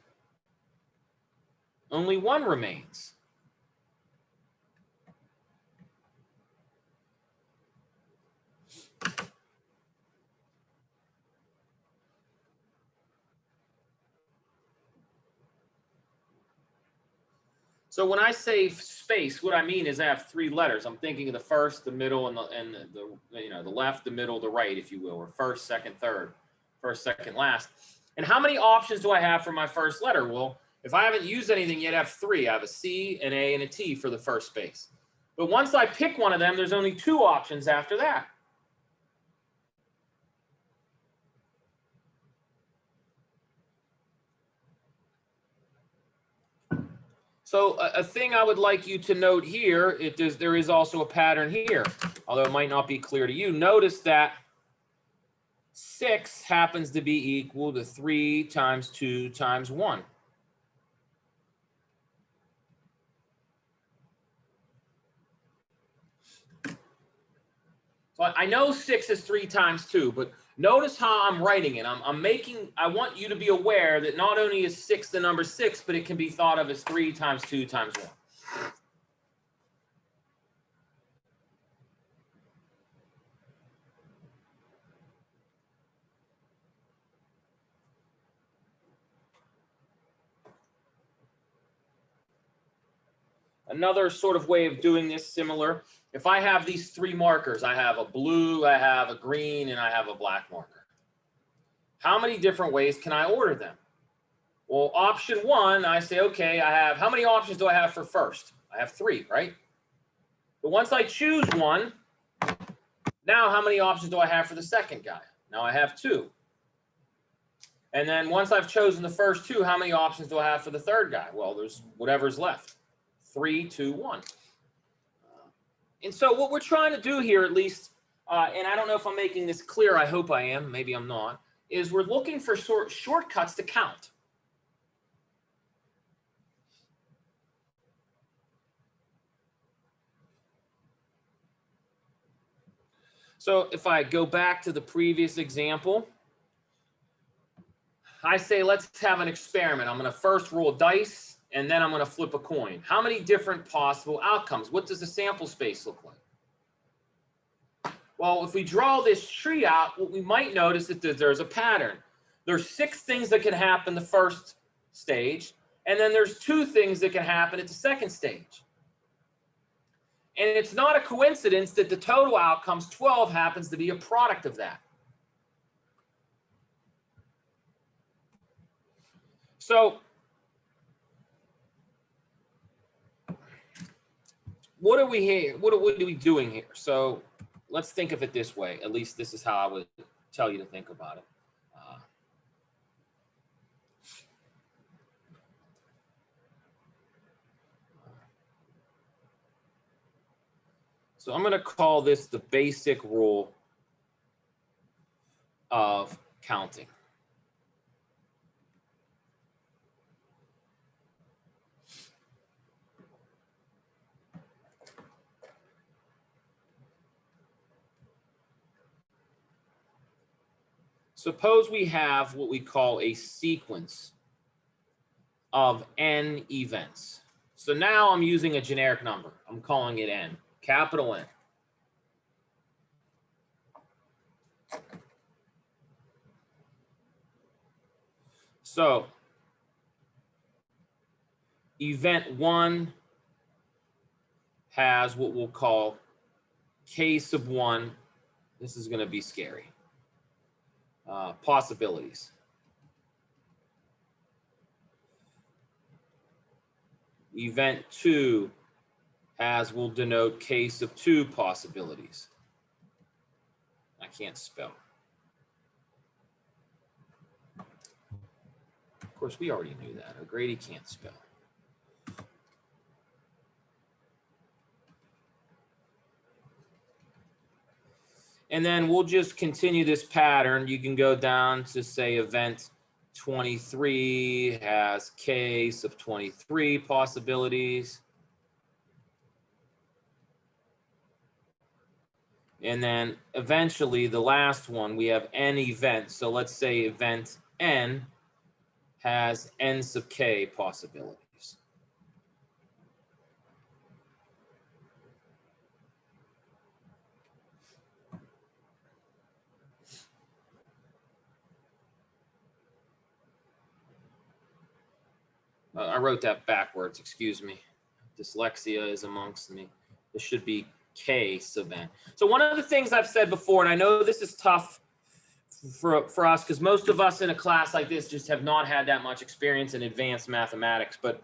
only 1 remains. So when I say space, what I mean is I have 3 letters. I'm thinking of the first, the middle, and the left, the middle, the right, if you will, or first, second, third, first, second, last. And how many options do I have for my first letter? Well, if I haven't used anything yet, I have 3. I have a C, an A, and a T for the first space. But once I pick one of them, there's only 2 options after that. So a thing I would like you to note here, there is also a pattern here, although it might not be clear to you. Notice that 6 happens to be equal to 3 times 2 times 1. So I know 6 is 3 times 2, but notice how I'm writing it. I want you to be aware that not only is 6 the number 6, but it can be thought of as 3 times 2 times 1. Another sort of way of doing this similar, if I have these 3 markers, I have a blue, I have a green, and I have a black marker. How many different ways can I order them? Well, option 1, I say, okay, how many options do I have for first? I have 3, right? But once I choose one, now how many options do I have for the second guy? Now I have 2. And then once I've chosen the first two, how many options do I have for the third guy? Well, there's whatever's left. 3, 2, 1. And so what we're trying to do here, at least, and I don't know if I'm making this clear, I hope I am, maybe I'm not, is we're looking for shortcuts to count. So if I go back to the previous example, I say, let's have an experiment. I'm going to first roll dice, and then I'm going to flip a coin. How many different possible outcomes? What does the sample space look like? Well, if we draw this tree out, what we might notice is that there's a pattern. There's 6 things that can happen the first stage, and then there's 2 things that can happen at the second stage. And it's not a coincidence that the total outcomes, 12, happens to be a product of that. So what are we here? What are we doing here? So let's think of it this way. At least this is how I would tell you to think about it. So I'm going to call this the basic rule of counting. Suppose we have what we call a sequence of n events. So now I'm using a generic number. I'm calling it n, capital N. So event 1 has what we'll call k sub 1. This is going to be scary. Possibilities. Event 2 has, will denote k sub 2 possibilities. I can't spell. Of course, we already knew that. O'Grady can't spell. And then we'll just continue this pattern. You can go down to, say, event 23 has k sub 23 possibilities. And then eventually the last one, we have n events. So let's say event n has n sub k possibilities. I wrote that backwards, excuse me. Dyslexia is amongst me. This should be k sub n. So one of the things I've said before, and I know this is tough for us because most of us in a class like this just have not had that much experience in advanced mathematics, but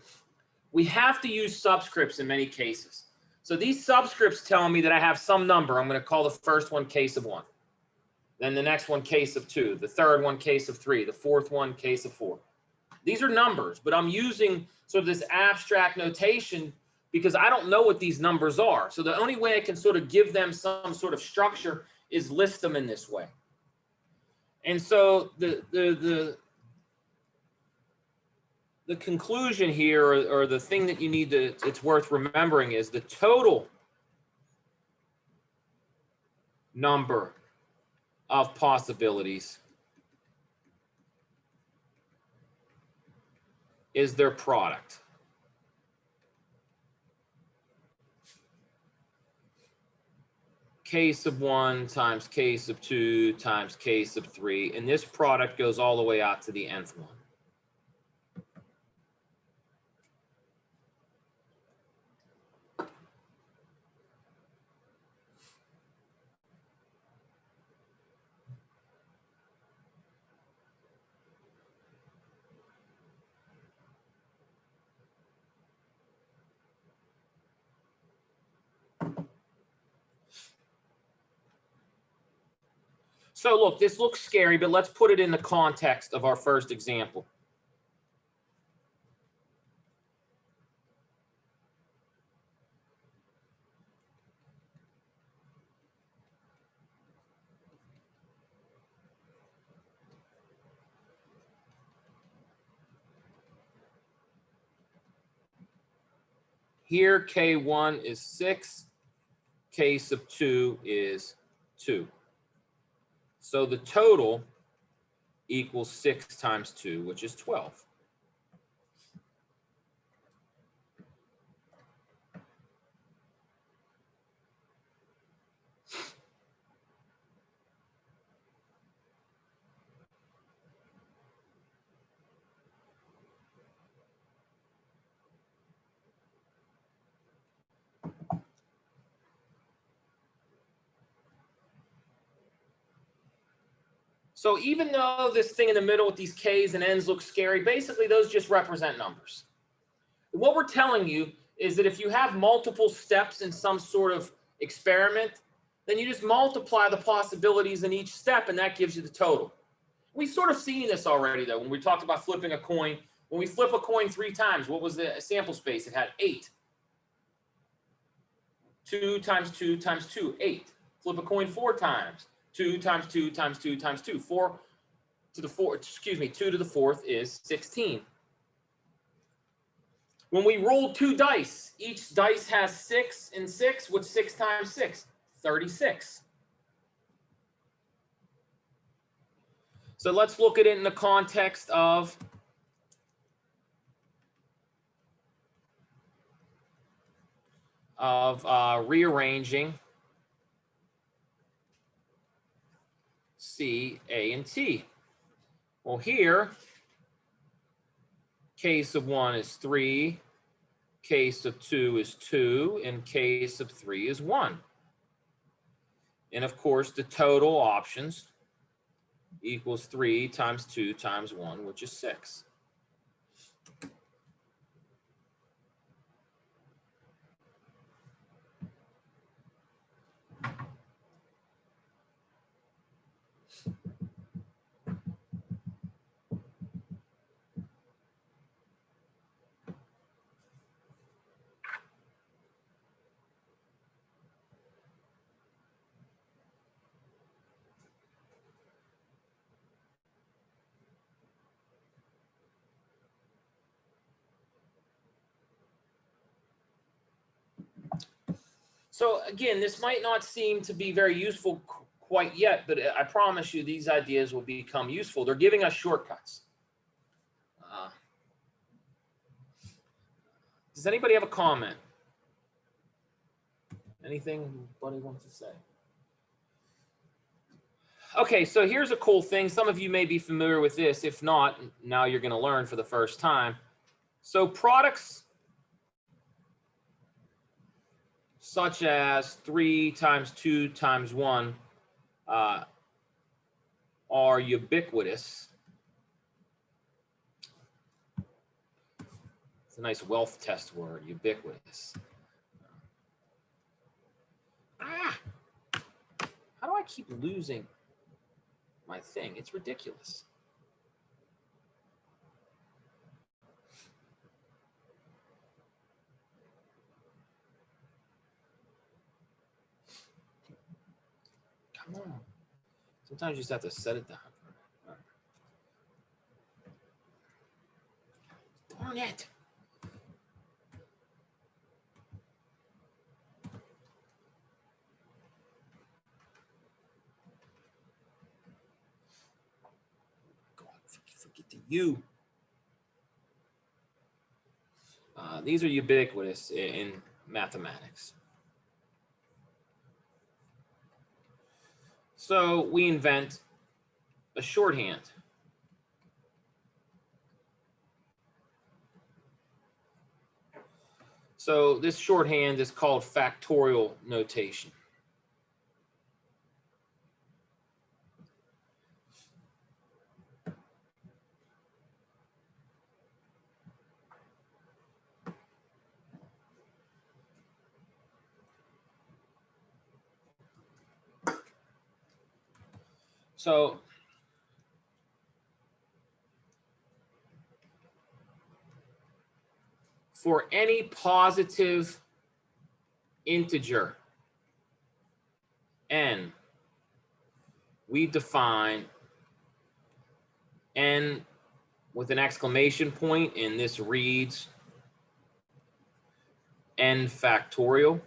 we have to use subscripts in many cases. So these subscripts tell me that I have some number. I'm going to call the first one k sub 1. Then the next one k sub 2. The third one k sub 3. The fourth one k sub 4. These are numbers, but I'm using sort of this abstract notation because I don't know what these numbers are. So the only way I can sort of give them some sort of structure is list them in this way. And so the conclusion here, or the thing that you need to, it's worth remembering, is the total number of possibilities is their product. K sub 1 times k sub 2 times k sub 3, and this product goes all the way out to the nth one. So look, this looks scary, but let's put it in the context of our first example. Here, K1 is 6, K sub 2 is 2. So the total equals 6 times 2, which is 12. So even though this thing in the middle with these K's and N's looks scary, basically those just represent numbers. What we're telling you is that if you have multiple steps in some sort of experiment, then you just multiply the possibilities in each step and that gives you the total. We've sort of seen this already though, when we talked about flipping a coin. When we flip a coin 3 times, what was the sample space? It had 8. 2 times 2 times 2, 8. Flip a coin 4 times. 2 times 2 times 2 times 2. 4 to the 4, excuse me, 2 to the 4th is 16. When we roll 2 dice, each dice has 6 and 6. What's 6 times 6? 36. So let's look at it in the context of rearranging C, A, and T. Well, here, K sub 1 is 3, K sub 2 is 2, and K sub 3 is 1. And of course, the total options equals 3 times 2 times 1, which is 6. So again, this might not seem to be very useful quite yet, but I promise you these ideas will become useful. They're giving us shortcuts. Does anybody have a comment? Anything anybody wants to say? Okay, so here's a cool thing. Some of you may be familiar with this. If not, now you're going to learn for the first time. So products such as 3 times 2 times 1 are ubiquitous. It's a nice wealth test word, ubiquitous. How do I keep losing my thing? It's ridiculous. Come on. Sometimes you just have to set it down. Darn it. God, forget the U. These are ubiquitous in mathematics. So we invent a shorthand. So this shorthand is called factorial notation. So for any positive integer n, we define n with an exclamation point, and this reads n factorial.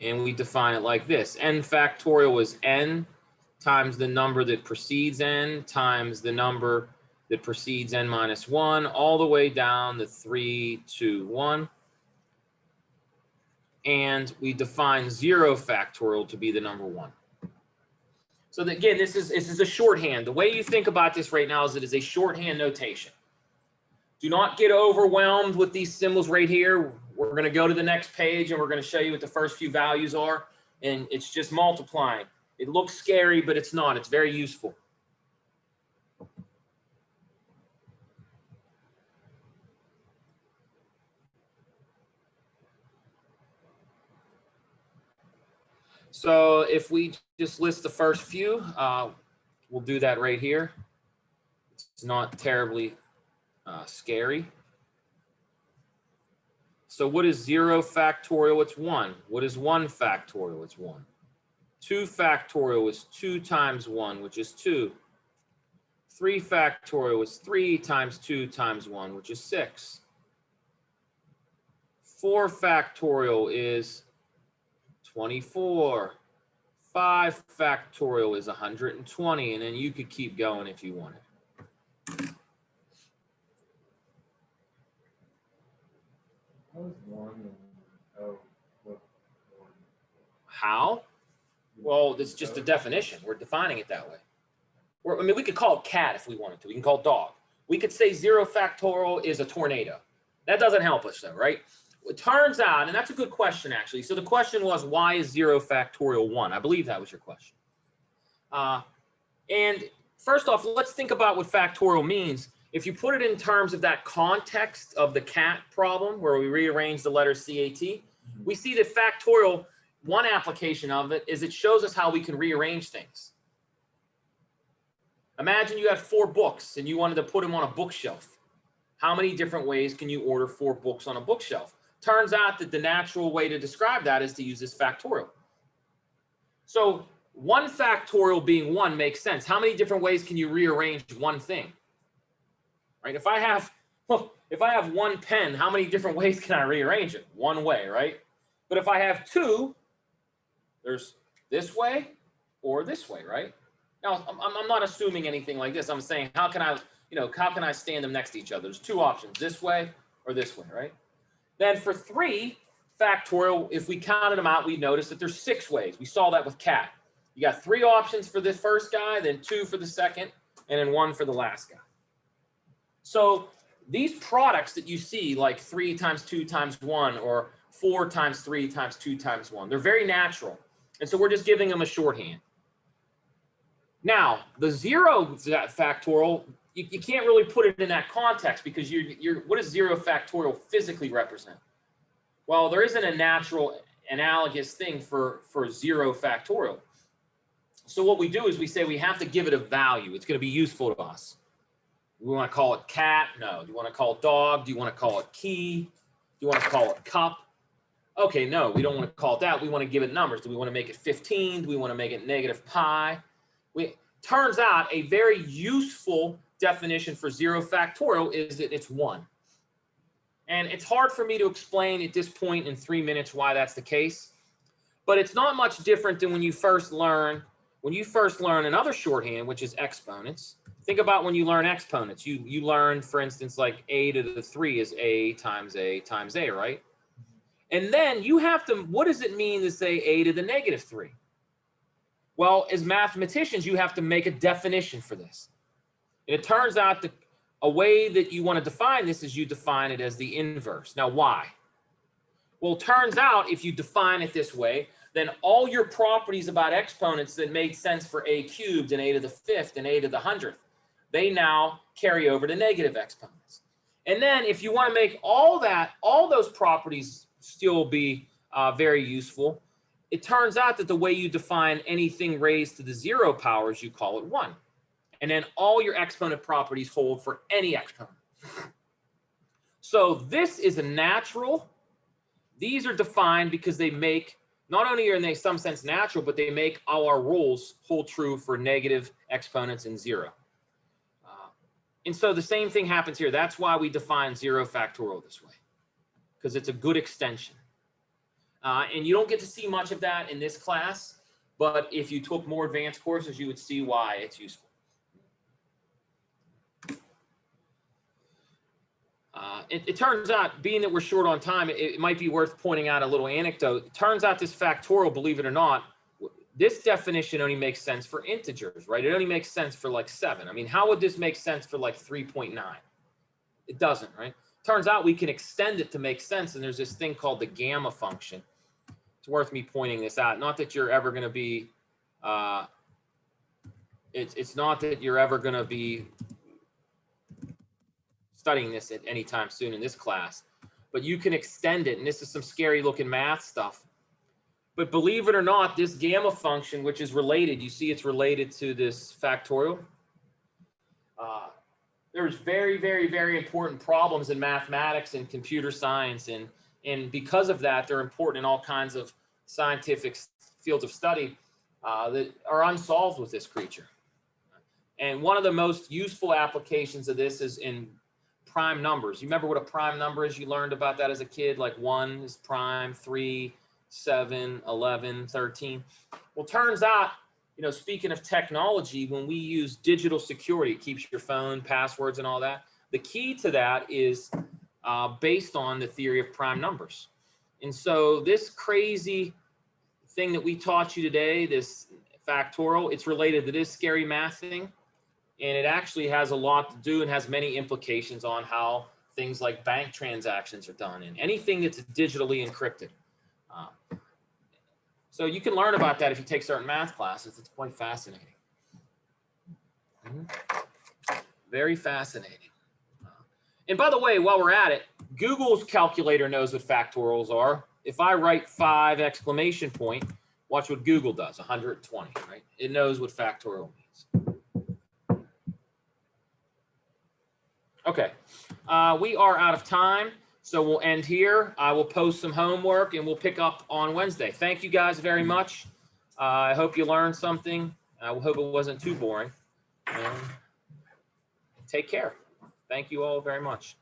And we define it like this. N factorial is n times the number that precedes n times the number that precedes n minus 1, all the way down to 3, 2, 1. And we define 0 factorial to be the number 1. So that, again, this is a shorthand. The way you think about this right now is it is a shorthand notation. Do not get overwhelmed with these symbols right here. We're going to go to the next page and we're going to show you what the first few values are. And it's just multiplying. It looks scary, but it's not. It's very useful. So if we just list the first few, we'll do that right here. It's not terribly scary. So what is 0 factorial? It's 1. What is 1 factorial? It's 1. 2 factorial is 2 times 1, which is 2. 3 factorial is 3 times 2 times 1, which is 6. 4 factorial is 24. 5 factorial is 120, and then you could keep going if you wanted. How is 1 and oh, what? How? Well, it's just a definition. We're defining it that way. I mean, we could call it cat if we wanted to. We can call it dog. We could say 0 factorial is a tornado. That doesn't help us though, right? It turns out, and that's a good question actually. So the question was, why is 0 factorial 1? I believe that was your question. And first off, let's think about what factorial means. If you put it in terms of that context of the cat problem where we rearrange the letter CAT, we see that factorial, one application of it is it shows us how we can rearrange things. Imagine you have 4 books and you wanted to put them on a bookshelf. How many different ways can you order 4 books on a bookshelf? Turns out that the natural way to describe that is to use this factorial. So 1 factorial being 1 makes sense. How many different ways can you rearrange one thing? Right? If I have 1 pen, how many different ways can I rearrange it? 1 way, right? But if I have 2, there's this way or this way, right? Now, I'm not assuming anything like this. I'm saying, how can I stand them next to each other? There's 2 options, this way or this way, right? Then for 3 factorial, if we counted them out, we notice that there's 6 ways. We saw that with cat. You got 3 options for this first guy, then 2 for the second, and then 1 for the last guy. So these products that you see, like 3 times 2 times 1 or 4 times 3 times 2 times 1, they're very natural. And so we're just giving them a shorthand. Now, the 0 factorial, you can't really put it in that context because what does 0 factorial physically represent? Well, there isn't a natural analogous thing for 0 factorial. So what we do is we say we have to give it a value. It's going to be useful to us. We want to call it cat? No. Do you want to call it dog? Do you want to call it key? Do you want to call it cup? Okay, no, we don't want to call it that. We want to give it numbers. Do we want to make it 15? Do we want to make it negative pi? Turns out a very useful definition for 0 factorial is that it's 1. And it's hard for me to explain at this point in 3 minutes why that's the case. But it's not much different than when you first learn another shorthand, which is exponents. Think about when you learn exponents. You learn, for instance, like a to the 3 is a times a, right? And then you have to, what does it mean to say a to the negative 3? Well, as mathematicians, you have to make a definition for this. And it turns out that a way that you want to define this is you define it as the inverse. Now, why? Well, it turns out if you define it this way, then all your properties about exponents that made sense for a cubed and a to the 5th and a to the 100th, they now carry over to negative exponents. And then if you want to make all those properties still be very useful, it turns out that the way you define anything raised to the 0 power is you call it 1. And then all your exponent properties hold for any exponent. So this is a natural. These are defined because they make, not only are they in some sense natural, but they make all our rules hold true for negative exponents and 0. And so the same thing happens here. That's why we define 0 factorial this way, because it's a good extension. And you don't get to see much of that in this class, but if you took more advanced courses, you would see why it's useful. It turns out, being that we're short on time, it might be worth pointing out a little anecdote. It turns out this factorial, believe it or not, this definition only makes sense for integers, right? It only makes sense for like 7. I mean, how would this make sense for like 3.9? It doesn't, right? Turns out we can extend it to make sense, and there's this thing called the gamma function. It's worth me pointing this out. Not that you're ever going to be, it's not that you're ever going to be studying this at any time soon in this class, but you can extend it, and this is some scary looking math stuff. But believe it or not, this gamma function, which is related, you see it's related to this factorial. There's very, very, very important problems in mathematics and computer science, and because of that, they're important in all kinds of scientific fields of study that are unsolved with this creature. And one of the most useful applications of this is in prime numbers. You remember what a prime number is? You learned about that as a kid, like 1 is prime, 3, 7, 11, 13. Well, turns out, you know, speaking of technology, when we use digital security, it keeps your phone, passwords, and all that. The key to that is based on the theory of prime numbers. And so this crazy thing that we taught you today, this factorial, it's related to this scary math thing. And it actually has a lot to do and has many implications on how things like bank transactions are done and anything that's digitally encrypted. So you can learn about that if you take certain math classes. It's quite fascinating. Very fascinating. And by the way, while we're at it, Google's calculator knows what factorials are. If I write 5 exclamation point, watch what Google does, 120, right? It knows what factorial means. Okay, we are out of time, so we'll end here. I will post some homework and we'll pick up on Wednesday. Thank you guys very much. I hope you learned something. I hope it wasn't too boring. And take care. Thank you all very much.